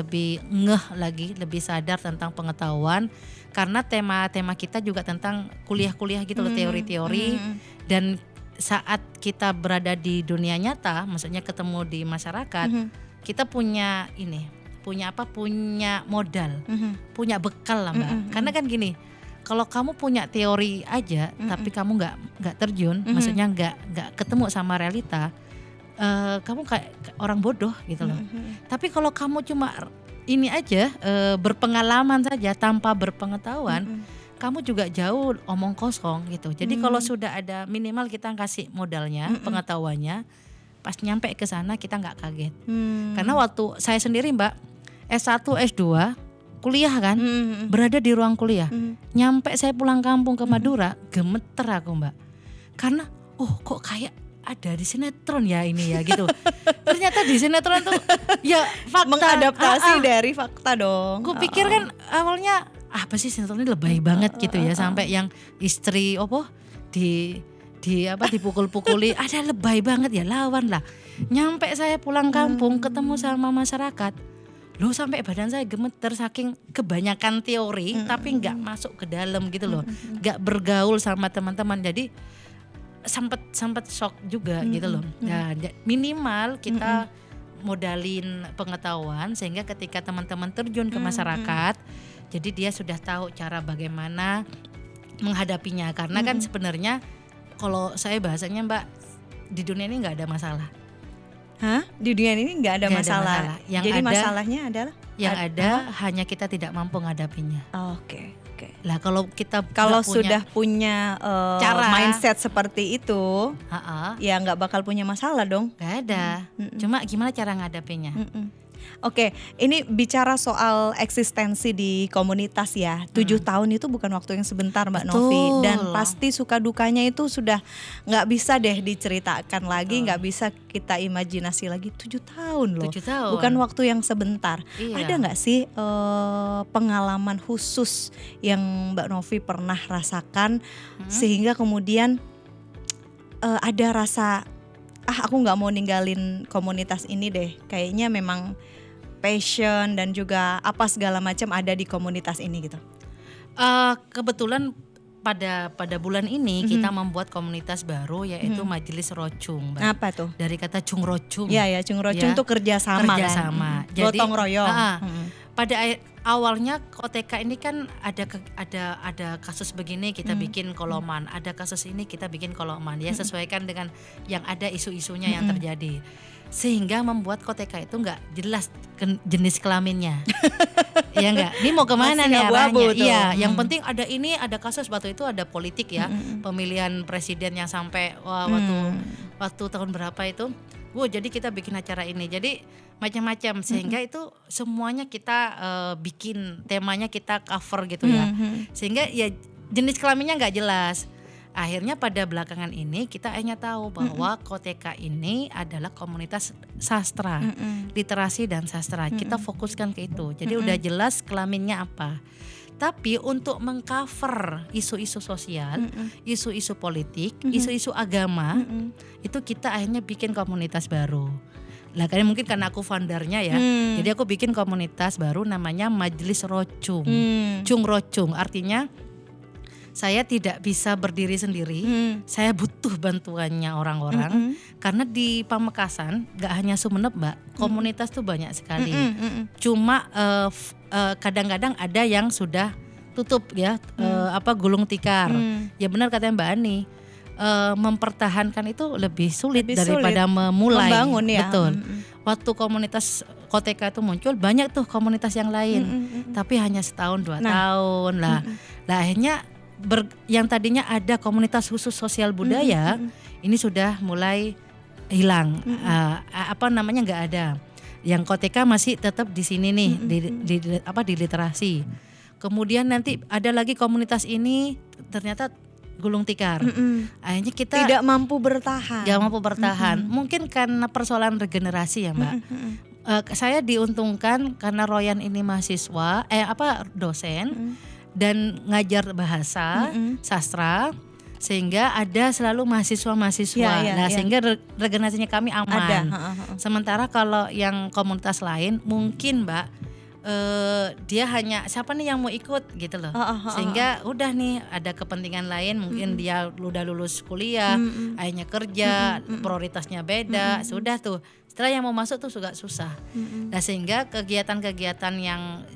[SPEAKER 4] ngeh lagi, lebih sadar tentang pengetahuan. Karena tema kita juga tentang kuliah-kuliah gitu loh, teori-teori. Dan saat kita berada di dunia nyata, maksudnya ketemu di masyarakat, kita punya modal, punya bekal lah Mbak. Karena kan gini, kalau kamu punya teori aja, tapi kamu nggak terjun, maksudnya nggak ketemu sama realita, kamu kayak orang bodoh gitu loh. Tapi kalau kamu cuma ini aja, berpengalaman saja tanpa berpengetahuan, kamu juga jauh omong kosong gitu. Jadi kalau sudah ada, minimal kita kasih modalnya, pengetahuannya, pas nyampe ke sana kita nggak kaget. Karena waktu saya sendiri Mbak, S1, S2, kuliah kan, berada di ruang kuliah. Nyampe saya pulang kampung ke Madura, gemeter aku Mbak. Karena oh kok kayak ada di sinetron ya ini ya gitu. Ternyata di sinetron tuh ya fakta.
[SPEAKER 1] Mengadaptasi dari fakta dong.
[SPEAKER 4] Gue pikir kan awalnya apa sih sinetron ini lebay banget gitu ya, sampai yang istri dipukul-pukuli, ada lebay banget ya, lawan lah. Nyampe saya pulang kampung ketemu sama masyarakat, loh sampai badan saya gemeter saking kebanyakan teori tapi nggak masuk ke dalam gitu loh, nggak bergaul sama teman-teman. Jadi sempat shock juga gitu loh. Nah, minimal kita modalin pengetahuan sehingga ketika teman-teman terjun ke masyarakat, jadi dia sudah tahu cara bagaimana menghadapinya. Karena kan sebenarnya kalau saya bahasanya Mbak, di dunia ini nggak ada masalah.
[SPEAKER 1] Hah? Di dunia ini nggak ada masalah.
[SPEAKER 4] Yang
[SPEAKER 1] jadi
[SPEAKER 4] ada,
[SPEAKER 1] masalahnya adalah
[SPEAKER 4] yang ada hanya kita tidak mampu menghadapinya.
[SPEAKER 1] Oke.
[SPEAKER 4] Lah kalau kita
[SPEAKER 1] sudah punya
[SPEAKER 4] cara
[SPEAKER 1] mindset seperti itu, ya nggak bakal punya masalah dong.
[SPEAKER 4] Nggak ada. Cuma gimana cara ngadapinnya?
[SPEAKER 1] Oke, ini bicara soal eksistensi di komunitas ya. 7 tahun itu bukan waktu yang sebentar Mbak Novi, dan pasti suka dukanya itu sudah nggak bisa deh diceritakan lagi, nggak bisa kita imajinasi lagi. 7 tahun loh,
[SPEAKER 4] 7 tahun.
[SPEAKER 1] Bukan waktu yang sebentar.
[SPEAKER 4] Iya.
[SPEAKER 1] Ada nggak sih pengalaman khusus yang Mbak Novi pernah rasakan sehingga kemudian ada rasa aku nggak mau ninggalin komunitas ini deh, kayaknya memang passion dan juga apa segala macam ada di komunitas ini gitu.
[SPEAKER 4] Kebetulan pada bulan ini kita membuat komunitas baru yaitu Majelis Rocung, Mbak.
[SPEAKER 1] Apa tuh?
[SPEAKER 4] Dari kata Cung Rocung.
[SPEAKER 1] Ya Cung Rocung tuh kerjasama
[SPEAKER 4] kan.
[SPEAKER 1] Jadi gotong royong.
[SPEAKER 4] Pada awalnya KOTK ini kan ada kasus begini kita bikin koloman, ada kasus ini kita bikin koloman, ya sesuaikan dengan yang ada isu-isunya yang terjadi, sehingga membuat KOTK itu nggak jelas jenis kelaminnya. Ya enggak, ini mau kemana nih arahnya? Iya, yang penting ada ini, ada kasus waktu itu ada politik ya, pemilihan presiden yang sampai waktu tahun berapa itu. Jadi kita bikin acara ini, jadi macam-macam sehingga itu semuanya kita bikin temanya kita cover gitu ya, sehingga ya jenis kelaminnya nggak jelas. Akhirnya pada belakangan ini kita hanya tahu bahwa KOTK ini adalah komunitas sastra, literasi dan sastra. Kita fokuskan ke itu, jadi udah jelas kelaminnya apa. Tapi untuk mengcover isu-isu sosial, isu-isu politik, isu-isu agama, itu kita akhirnya bikin komunitas baru. Lah mungkin karena aku foundernya ya, jadi aku bikin komunitas baru namanya Majelis Rocung. Cung Rocung artinya saya tidak bisa berdiri sendiri, saya butuh bantuannya orang-orang. Karena di Pamekasan, gak hanya Sumeneb Mbak, komunitas tuh banyak sekali. Cuma kadang-kadang ada yang sudah tutup ya, gulung tikar. Ya benar katanya Mbak Ani, mempertahankan itu lebih sulit daripada memulai.
[SPEAKER 1] Membangun ya.
[SPEAKER 4] Betul. Waktu komunitas KOTK itu muncul, banyak tuh komunitas yang lain, tapi hanya setahun 2 tahun lah. Lah akhirnya yang tadinya ada komunitas khusus sosial budaya, ini sudah mulai hilang. Nggak ada. Yang KOTK masih tetap di sini nih, di literasi. Kemudian nanti ada lagi komunitas ini ternyata gulung tikar. Akhirnya kita
[SPEAKER 1] tidak mampu bertahan.
[SPEAKER 4] Mungkin karena persoalan regenerasi ya Mbak. Saya diuntungkan karena Royan ini mahasiswa, dosen. Dan ngajar bahasa sastra, sehingga ada selalu mahasiswa-mahasiswa. Sehingga regenerasinya kami aman. Sementara kalau yang komunitas lain mungkin Mbak, dia hanya siapa nih yang mau ikut gitu loh. Sehingga udah nih ada kepentingan lain, mungkin dia udah lulus kuliah, akhirnya kerja, prioritasnya beda, sudah tuh. Setelah yang mau masuk tuh juga susah. Nah sehingga kegiatan-kegiatan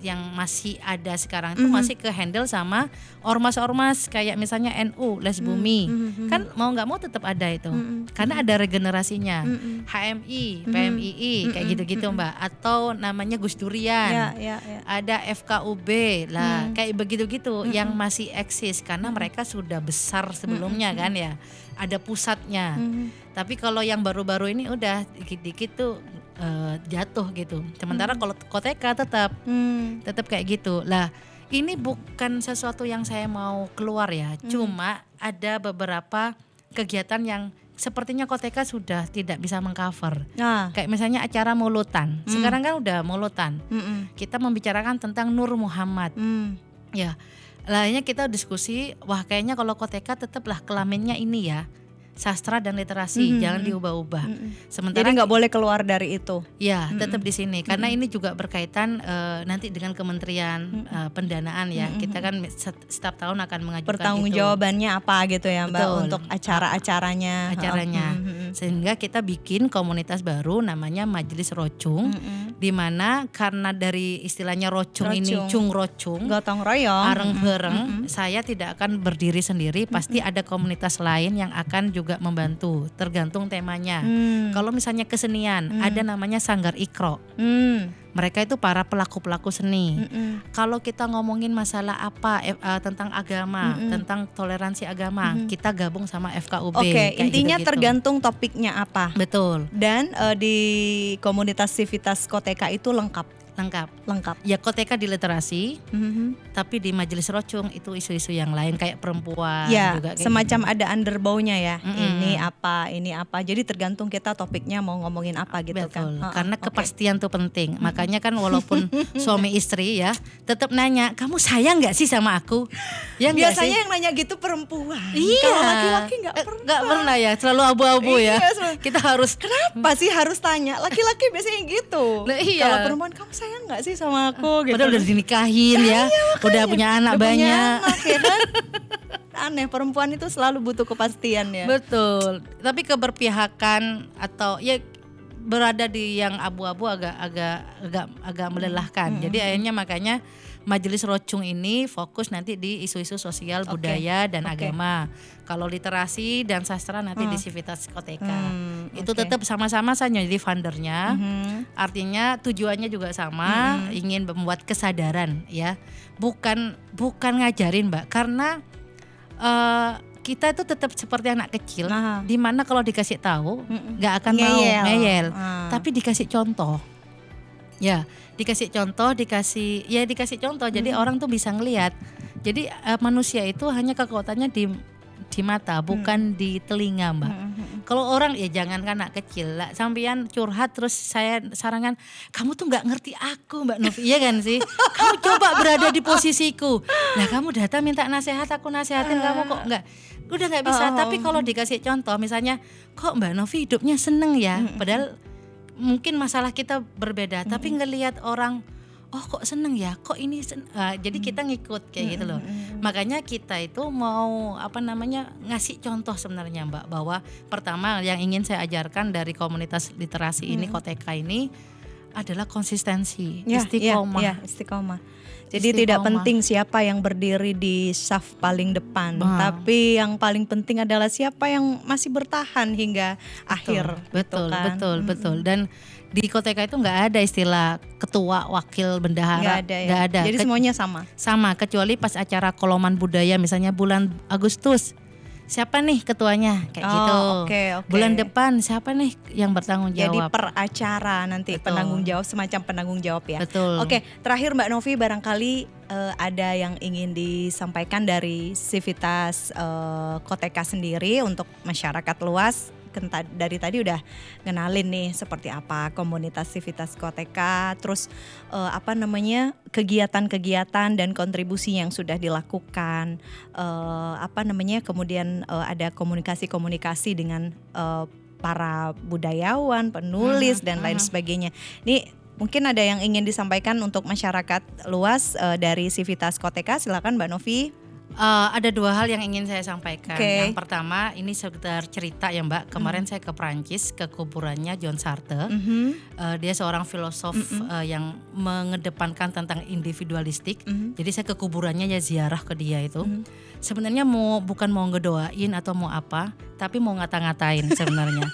[SPEAKER 4] yang masih ada sekarang itu masih ke handle sama ormas-ormas kayak misalnya NU, Les Bumi. Kan mau nggak mau tetap ada itu. Karena ada regenerasinya. HMI, PMII kayak gitu-gitu Mbak. Atau namanya Gus Durian. Ada FKUB lah, kayak begitu-gitu yang masih eksis karena mereka sudah besar sebelumnya kan ya. Ada pusatnya. Tapi kalau yang baru-baru ini udah dikit-dikit tuh jatuh gitu. Sementara kalau KOTK tetap kayak gitu. Lah, ini bukan sesuatu yang saya mau keluar ya. Cuma ada beberapa kegiatan yang sepertinya Koteka sudah tidak bisa mengcover.
[SPEAKER 1] Nah,
[SPEAKER 4] Kayak misalnya acara mulutan. Sekarang kan udah mulutan. Kita membicarakan tentang Nur Muhammad. Ya. Lainnya kita diskusi, wah kayaknya kalau Koteka tetaplah kelaminnya ini ya. Sastra dan literasi, jangan diubah-ubah. Sementara
[SPEAKER 1] jadi nggak boleh keluar dari itu.
[SPEAKER 4] ya, tetap di sini karena ini juga berkaitan nanti dengan Kementerian Pendanaan ya. Kita kan setiap tahun akan mengajukan
[SPEAKER 1] Pertanggungjawabannya apa gitu ya Mbak,
[SPEAKER 4] Betul.
[SPEAKER 1] untuk acaranya.
[SPEAKER 4] Sehingga kita bikin komunitas baru namanya Majelis Rocung, di mana karena dari istilahnya rocung ini cung rocung,
[SPEAKER 1] Gotong royong.
[SPEAKER 4] areng bereng, saya tidak akan berdiri sendiri, pasti ada komunitas lain yang akan juga membantu, tergantung temanya. Kalau misalnya kesenian, ada namanya Sanggar Ikro. Mereka itu para pelaku-pelaku seni. Kalau kita ngomongin masalah apa tentang agama, tentang toleransi agama, kita gabung sama FKUB.
[SPEAKER 1] Oke,
[SPEAKER 4] kayak
[SPEAKER 1] intinya
[SPEAKER 4] gitu-gitu.
[SPEAKER 1] tergantung topiknya apa.
[SPEAKER 4] Betul,
[SPEAKER 1] Dan di komunitas Civitas Koteka itu lengkap.
[SPEAKER 4] lengkap. Ya Koteka di literasi, tapi di Majelis Rocung itu isu-isu yang lain kayak perempuan
[SPEAKER 1] Ya,
[SPEAKER 4] juga kayak
[SPEAKER 1] semacam
[SPEAKER 4] gitu.
[SPEAKER 1] ada underbow-nya ya. Ini apa. Jadi tergantung kita topiknya mau ngomongin apa gitu
[SPEAKER 4] Betul,
[SPEAKER 1] kan.
[SPEAKER 4] karena kepastian tuh penting. Makanya kan walaupun suami istri ya, tetap nanya, kamu sayang nggak sih sama aku? Ya nggak
[SPEAKER 1] Biasanya
[SPEAKER 4] sih?
[SPEAKER 1] yang nanya gitu perempuan.
[SPEAKER 4] Iya.
[SPEAKER 1] Kalau laki-laki nggak pernah.
[SPEAKER 4] Nggak pernah ya, selalu abu-abu ya.
[SPEAKER 1] Iya, selalu.
[SPEAKER 4] Kita harus
[SPEAKER 1] Kenapa sih harus tanya? Laki-laki biasanya gitu.
[SPEAKER 4] Lah, iya.
[SPEAKER 1] Kalau perempuan, kamu sayang nggak sih sama aku? Gitu.
[SPEAKER 4] padahal udah dinikahin ya, udah punya anak
[SPEAKER 1] Udah punya
[SPEAKER 4] banyak.
[SPEAKER 1] anak, ya kan? Aneh, perempuan itu selalu butuh kepastian ya.
[SPEAKER 4] Betul. Tapi keberpihakan atau ya berada di yang abu-abu agak melelahkan. Jadi akhirnya makanya Majelis Rocung ini fokus nanti di isu-isu sosial, budaya dan agama. Kalau literasi dan sastra nanti di Civitas Koteka. Itu tetap sama-sama saya jadi fundernya. Artinya tujuannya juga sama, ingin membuat kesadaran ya. Bukan ngajarin, Mbak, karena kita itu tetap seperti anak kecil, di mana kalau dikasih tahu nggak akan mau ngeyel, tapi dikasih contoh, ya dikasih contoh, dikasih contoh, jadi orang tuh bisa ngelihat. Jadi manusia itu hanya kekuatannya di mata, bukan di telinga, Mbak. Kalau orang ya jangan kan anak kecil lah, sampean curhat terus saya sarankan, kamu tuh nggak ngerti aku, Mbak Novi, iya kan sih? Kamu coba berada di posisiku. Nah kamu datang minta nasihat, aku nasihatin kamu kok udah nggak bisa. Tapi kalau dikasih contoh, misalnya, kok Mbak Novi hidupnya seneng ya, padahal mungkin masalah kita berbeda, tapi ngelihat orang, oh kok seneng ya, kok ini jadi kita ngikut kayak gitu loh. Makanya kita itu mau ngasih contoh sebenarnya, Mbak, bahwa pertama yang ingin saya ajarkan dari komunitas literasi ini, Koteka ini adalah konsistensi, istiqomah.
[SPEAKER 1] Istiqomah. Jadi tidak penting siapa yang berdiri di saf paling depan, tapi yang paling penting adalah siapa yang masih bertahan hingga akhir.
[SPEAKER 4] Betul,
[SPEAKER 1] gitu kan.
[SPEAKER 4] betul. Dan di Koteka itu nggak ada istilah ketua, wakil, bendahara, nggak ada.
[SPEAKER 1] Jadi semuanya sama.
[SPEAKER 4] Sama, kecuali pas acara Koloman Budaya misalnya bulan Agustus, siapa nih ketuanya kayak gitu.
[SPEAKER 1] Oke.
[SPEAKER 4] Bulan depan siapa nih yang bertanggung
[SPEAKER 1] Jadi
[SPEAKER 4] jawab.
[SPEAKER 1] per acara nanti penanggung jawab, semacam penanggung jawab ya.
[SPEAKER 4] Betul.
[SPEAKER 1] Oke, terakhir Mbak Novi, barangkali ada yang ingin disampaikan dari Civitas Koteka sendiri untuk masyarakat luas. Dari tadi udah ngenalin nih seperti apa komunitas Civitas Koteka, terus kegiatan-kegiatan dan kontribusi yang sudah dilakukan, kemudian ada komunikasi dengan para budayawan, penulis dan lain sebagainya. Ini mungkin ada yang ingin disampaikan untuk masyarakat luas dari Civitas Koteka, silakan Mbak Novi.
[SPEAKER 4] Ada dua hal yang ingin saya sampaikan.
[SPEAKER 1] Oke.
[SPEAKER 4] Yang pertama, ini sekedar cerita ya, Mbak. Kemarin saya ke Prancis, ke kuburannya John Sartre. Dia seorang filosof yang mengedepankan tentang individualistik. Jadi saya ke kuburannya ya ziarah ke dia itu. Sebenarnya bukan mau ngedoain atau mau apa, tapi mau ngata-ngatain sebenarnya.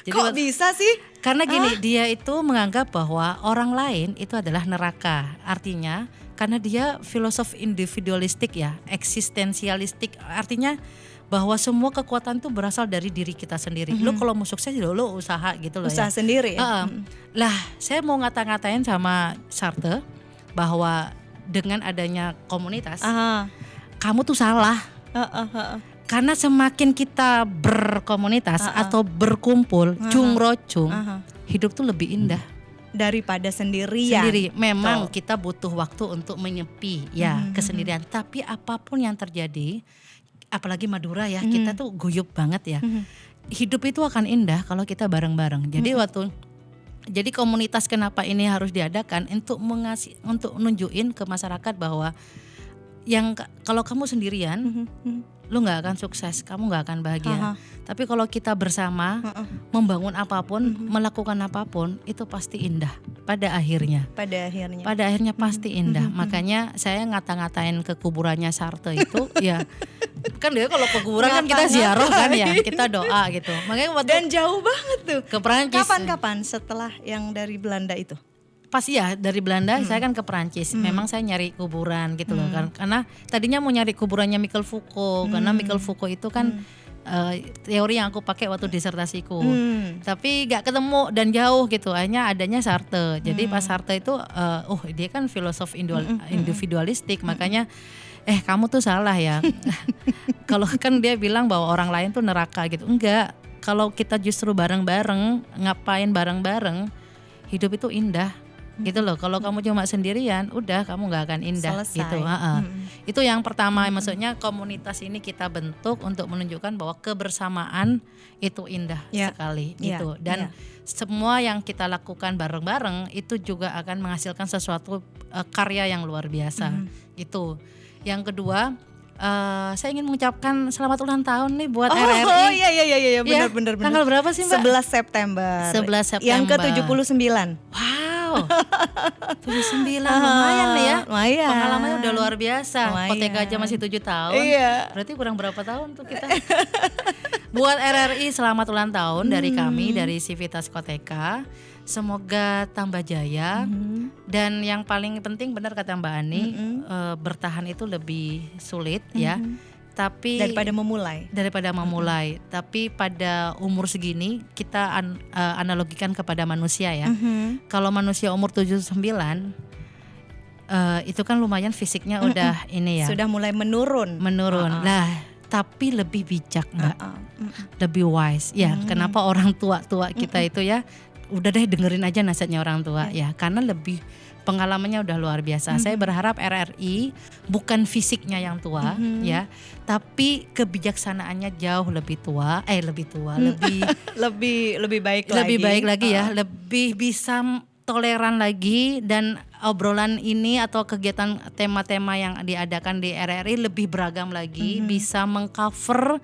[SPEAKER 4] Jadi
[SPEAKER 1] Kok bisa sih?
[SPEAKER 4] karena gini, dia itu menganggap bahwa orang lain itu adalah neraka. Artinya karena dia filosof individualistik ya, eksistensialistik. Artinya bahwa semua kekuatan itu berasal dari diri kita sendiri. Lo kalau mau sukses lo usaha gitu loh.
[SPEAKER 1] Usaha
[SPEAKER 4] ya.
[SPEAKER 1] sendiri ya?
[SPEAKER 4] Lah saya mau ngata-ngatain sama Sartre bahwa dengan adanya komunitas, kamu tuh salah. Karena semakin kita berkomunitas atau berkumpul, cung-rocung, hidup tuh lebih indah.
[SPEAKER 1] Daripada sendirian.
[SPEAKER 4] Memang kita butuh waktu untuk menyepi ya kesendirian. Tapi apapun yang terjadi, apalagi Madura ya, kita tuh guyup banget ya. Hidup itu akan indah kalau kita bareng-bareng. Jadi komunitas kenapa ini harus diadakan untuk nunjukin ke masyarakat bahwa kalau kamu sendirian, lu nggak akan sukses, kamu nggak akan bahagia. Tapi kalau kita bersama, membangun apapun, melakukan apapun, itu pasti indah pada akhirnya. Pada akhirnya pasti indah. Makanya saya ngata-ngatain ke kuburannya Sartre itu, ya kan dia kalau ke kuburan kan kita ziarah kan ya, kita doa gitu. Makanya
[SPEAKER 1] Dan jauh banget tuh.
[SPEAKER 4] Ke Perancis.
[SPEAKER 1] Kapan setelah yang dari Belanda itu?
[SPEAKER 4] Pas ya dari Belanda saya kan ke Perancis. Memang saya nyari kuburan gitu loh kan. Karena tadinya mau nyari kuburannya Michel Foucault. Karena Michel Foucault itu kan teori yang aku pakai waktu disertasiku. Tapi gak ketemu dan jauh gitu. Akhirnya adanya Sartre. Jadi pas Sartre itu dia kan filosof individualistik. Makanya kamu tuh salah ya. Kalau kan dia bilang bahwa orang lain tuh neraka gitu. Enggak. Kalau kita justru bareng-bareng, ngapain bareng-bareng, hidup itu indah. Gitu loh. Kalau kamu cuma sendirian, udah kamu nggak akan indah.
[SPEAKER 1] Selesai.
[SPEAKER 4] Gitu. Itu yang pertama. Maksudnya komunitas ini kita bentuk untuk menunjukkan bahwa kebersamaan itu indah sekali. Gitu. Dan semua yang kita lakukan bareng-bareng itu juga akan menghasilkan sesuatu karya yang luar biasa. Gitu. Yang kedua, saya ingin mengucapkan selamat ulang tahun nih buat RRI.
[SPEAKER 1] Oh iya benar.
[SPEAKER 4] Tanggal berapa sih Mbak?
[SPEAKER 1] 11 September.
[SPEAKER 4] 11 September.
[SPEAKER 1] Yang ke-79.
[SPEAKER 4] Wow. 79 lumayan nih ya.
[SPEAKER 1] Lumayan.
[SPEAKER 4] Pengalamannya udah luar biasa. Koteka aja masih 7 tahun.
[SPEAKER 1] Iya.
[SPEAKER 4] Berarti kurang berapa tahun tuh kita? Buat RRI selamat ulang tahun dari kami, dari Civitas Koteka. Semoga tambah jaya. Dan yang paling penting benar kata Mbak Ani, bertahan itu lebih sulit ya. Tapi
[SPEAKER 1] daripada memulai.
[SPEAKER 4] Tapi pada umur segini kita analogikan kepada manusia ya. Kalau manusia umur 79 itu kan lumayan fisiknya udah ini ya.
[SPEAKER 1] Sudah mulai menurun.
[SPEAKER 4] Lah, tapi lebih bijak Mbak. Lebih wise ya. Kenapa orang tua-tua kita itu ya, udah deh dengerin aja nasihatnya orang tua ya, karena lebih pengalamannya udah luar biasa. Saya berharap RRI bukan fisiknya yang tua ya, tapi kebijaksanaannya jauh lebih
[SPEAKER 1] lebih baik
[SPEAKER 4] lagi ya, lebih bisa toleran lagi, dan obrolan ini atau kegiatan tema-tema yang diadakan di RRI lebih beragam lagi, bisa mengcover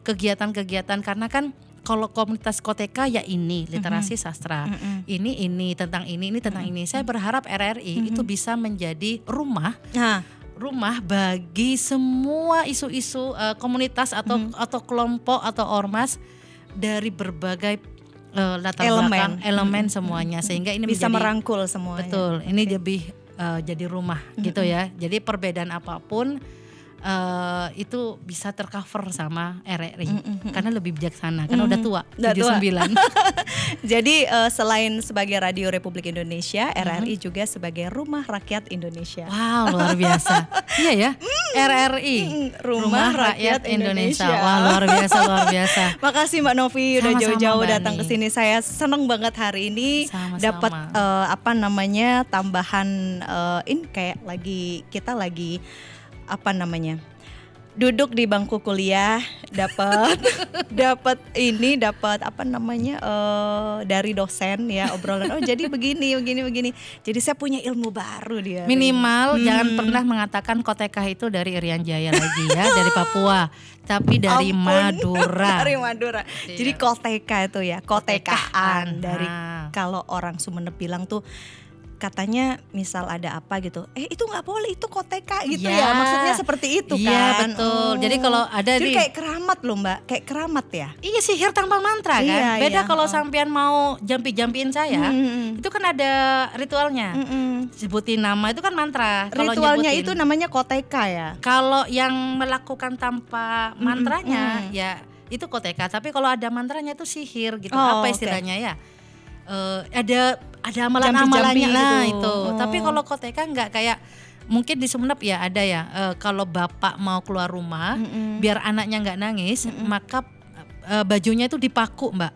[SPEAKER 4] kegiatan-kegiatan, karena kan kalau komunitas Koteka ya ini literasi sastra, ini tentang ini tentang ini. Saya berharap RRI itu bisa menjadi rumah bagi semua isu-isu komunitas atau kelompok atau ormas dari berbagai latar belakang, elemen semuanya, sehingga ini
[SPEAKER 1] bisa
[SPEAKER 4] menjadi,
[SPEAKER 1] merangkul semuanya.
[SPEAKER 4] Betul, ini lebih jadi rumah gitu ya. Jadi perbedaan apapun itu bisa tercover sama RRI karena lebih bijaksana, karena udah tua 79.
[SPEAKER 1] Jadi selain sebagai Radio Republik Indonesia, RRI juga sebagai Rumah Rakyat Indonesia.
[SPEAKER 4] Wow, luar biasa. Iya ya, RRI Rumah Rakyat Indonesia. Wah, luar biasa.
[SPEAKER 1] Makasih Mbak Novi udah
[SPEAKER 4] Sama-sama,
[SPEAKER 1] jauh-jauh
[SPEAKER 4] Mbak
[SPEAKER 1] datang ke sini. Saya seneng banget hari ini dapat tambahan ini kayak kita lagi duduk di bangku kuliah, dapat dari dosen ya, obrolan jadi begini. Jadi saya punya ilmu baru dia.
[SPEAKER 4] Minimal jangan pernah mengatakan Koteka itu dari Irian Jaya lagi ya, dari Papua, tapi dari Madura.
[SPEAKER 1] Dari Madura. Jadi Koteka itu ya, kotekaan. Dari kalau orang Sumeneb bilang tuh, katanya misal ada apa gitu, itu nggak boleh, itu Koteka gitu ya, maksudnya seperti itu kan.
[SPEAKER 4] Iya betul. Jadi kalau ada
[SPEAKER 1] jadi kayak keramat loh Mbak, kayak keramat ya.
[SPEAKER 4] Iya, sihir tanpa mantra kan. Beda kalau sampean mau jampi-jampiin saya, itu kan ada ritualnya. Sebutin nama itu kan mantra.
[SPEAKER 1] Ritualnya itu namanya Koteka ya.
[SPEAKER 4] Kalau yang melakukan tanpa mantranya ya itu Koteka, tapi kalau ada mantranya itu sihir gitu. Apa istilahnya ya? Ada amalan-amalannya lah gitu. Tapi kalau Koteka nggak kayak mungkin di Sumeneb ya ada ya, kalau bapak mau keluar rumah biar anaknya nggak nangis, maka bajunya itu dipaku, Mbak.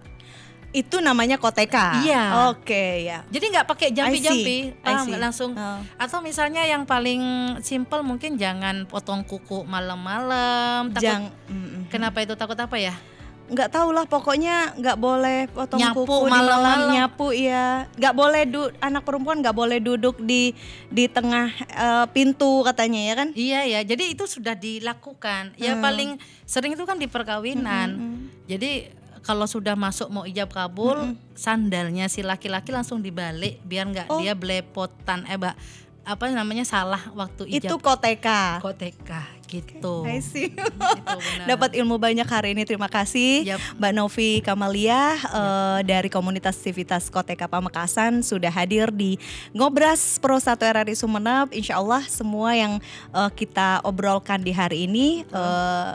[SPEAKER 1] Itu namanya koteka.
[SPEAKER 4] Iya.
[SPEAKER 1] Oke, ya.
[SPEAKER 4] Jadi nggak pakai jampi-jampi,
[SPEAKER 1] I see.
[SPEAKER 4] langsung.
[SPEAKER 1] Oh.
[SPEAKER 4] Atau misalnya yang paling simple mungkin jangan potong kuku malam-malam. Takut. Kenapa itu takut apa ya?
[SPEAKER 1] Nggak tahu lah, pokoknya nggak boleh potong
[SPEAKER 4] Nyapu
[SPEAKER 1] kuku di
[SPEAKER 4] malam-malam.
[SPEAKER 1] malam, nyapu ya. Nggak boleh anak perempuan nggak boleh duduk di tengah pintu katanya ya kan?
[SPEAKER 4] Iya ya, jadi itu sudah dilakukan. Ya paling sering itu kan di perkawinan. Jadi kalau sudah masuk mau ijab kabul, sandalnya si laki-laki langsung dibalik biar nggak dia belepotan, apa namanya salah waktu ijab.
[SPEAKER 1] Itu koteka.
[SPEAKER 4] Koteka gitu.
[SPEAKER 1] I see.
[SPEAKER 4] Itu benar.
[SPEAKER 1] Dapat ilmu banyak hari ini. Terima kasih
[SPEAKER 4] Yap.
[SPEAKER 1] Mbak Novi Kamalia dari komunitas Civitas Koteka Pamekasan sudah hadir di Ngobras Pro 1 RRI Sumeneb. Insya Allah semua yang kita obrolkan di hari ini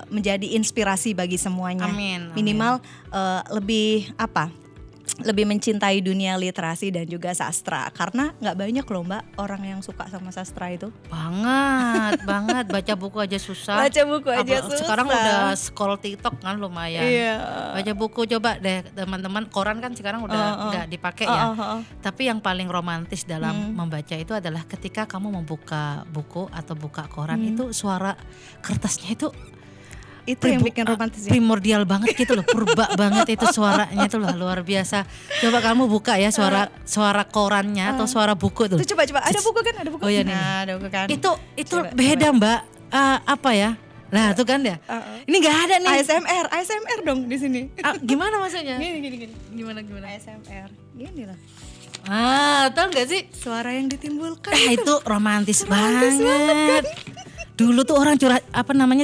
[SPEAKER 1] menjadi inspirasi bagi semuanya.
[SPEAKER 4] Amin.
[SPEAKER 1] Minimal lebih mencintai dunia literasi dan juga sastra, karena nggak banyak loh Mbak orang yang suka sama sastra itu.
[SPEAKER 4] Banget baca buku aja susah.
[SPEAKER 1] Baca buku aja susah.
[SPEAKER 4] Sekarang udah scroll TikTok kan lumayan.
[SPEAKER 1] Iya.
[SPEAKER 4] Baca buku coba deh teman-teman, koran kan sekarang udah nggak dipakai ya. Tapi yang paling romantis dalam membaca itu adalah ketika kamu membuka buku atau buka koran, itu suara kertasnya
[SPEAKER 1] Itu yang bikin romantis ya.
[SPEAKER 4] primordial banget gitu loh, purba banget itu suaranya itu loh, luar biasa. Coba kamu buka ya suara korannya atau suara buku tuh.
[SPEAKER 1] Itu coba ada buku kan, ada buku.
[SPEAKER 4] Oh iya nih.
[SPEAKER 1] Nah, ada buku kan.
[SPEAKER 4] Itu
[SPEAKER 1] Coba,
[SPEAKER 4] beda Mbak. Apa ya? Nah itu kan ya. Ini nggak ada nih.
[SPEAKER 1] ASMR dong di sini.
[SPEAKER 4] Gimana maksudnya?
[SPEAKER 1] Gini.
[SPEAKER 4] Gimana?
[SPEAKER 1] ASMR. Gini lah.
[SPEAKER 4] Tahu nggak sih?
[SPEAKER 1] Suara yang ditimbulkan.
[SPEAKER 4] Itu romantis banget. Dulu tuh orang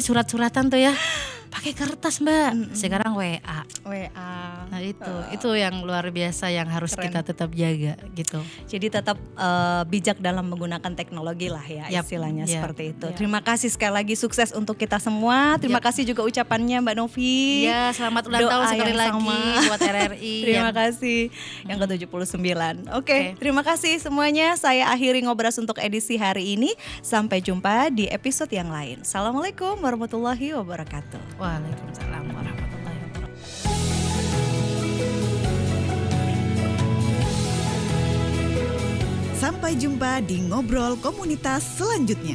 [SPEAKER 4] surat-suratan tuh ya pakai kertas Mbak. Sekarang WA. Nah itu yang luar biasa yang harus
[SPEAKER 1] Keren.
[SPEAKER 4] kita tetap jaga gitu.
[SPEAKER 1] Jadi tetap bijak dalam menggunakan teknologi lah ya,
[SPEAKER 4] Yap.
[SPEAKER 1] istilahnya
[SPEAKER 4] Yap.
[SPEAKER 1] seperti itu.
[SPEAKER 4] Yap.
[SPEAKER 1] Terima kasih sekali lagi, sukses untuk kita semua. Terima kasih juga ucapannya Mbak Novi.
[SPEAKER 4] Ya selamat ulang
[SPEAKER 1] Doa
[SPEAKER 4] tahun sekali
[SPEAKER 1] yang
[SPEAKER 4] lagi
[SPEAKER 1] sama.
[SPEAKER 4] buat RRI.
[SPEAKER 1] Terima kasih yang ke-79. Oke, terima kasih semuanya. Saya akhiri Ngobras untuk edisi hari ini. Sampai jumpa di episode yang lain. Assalamualaikum warahmatullahi wabarakatuh.
[SPEAKER 4] Waalaikumsalam warahmatullahi wabarakatuh.
[SPEAKER 5] Sampai jumpa di Ngobrol Komunitas selanjutnya.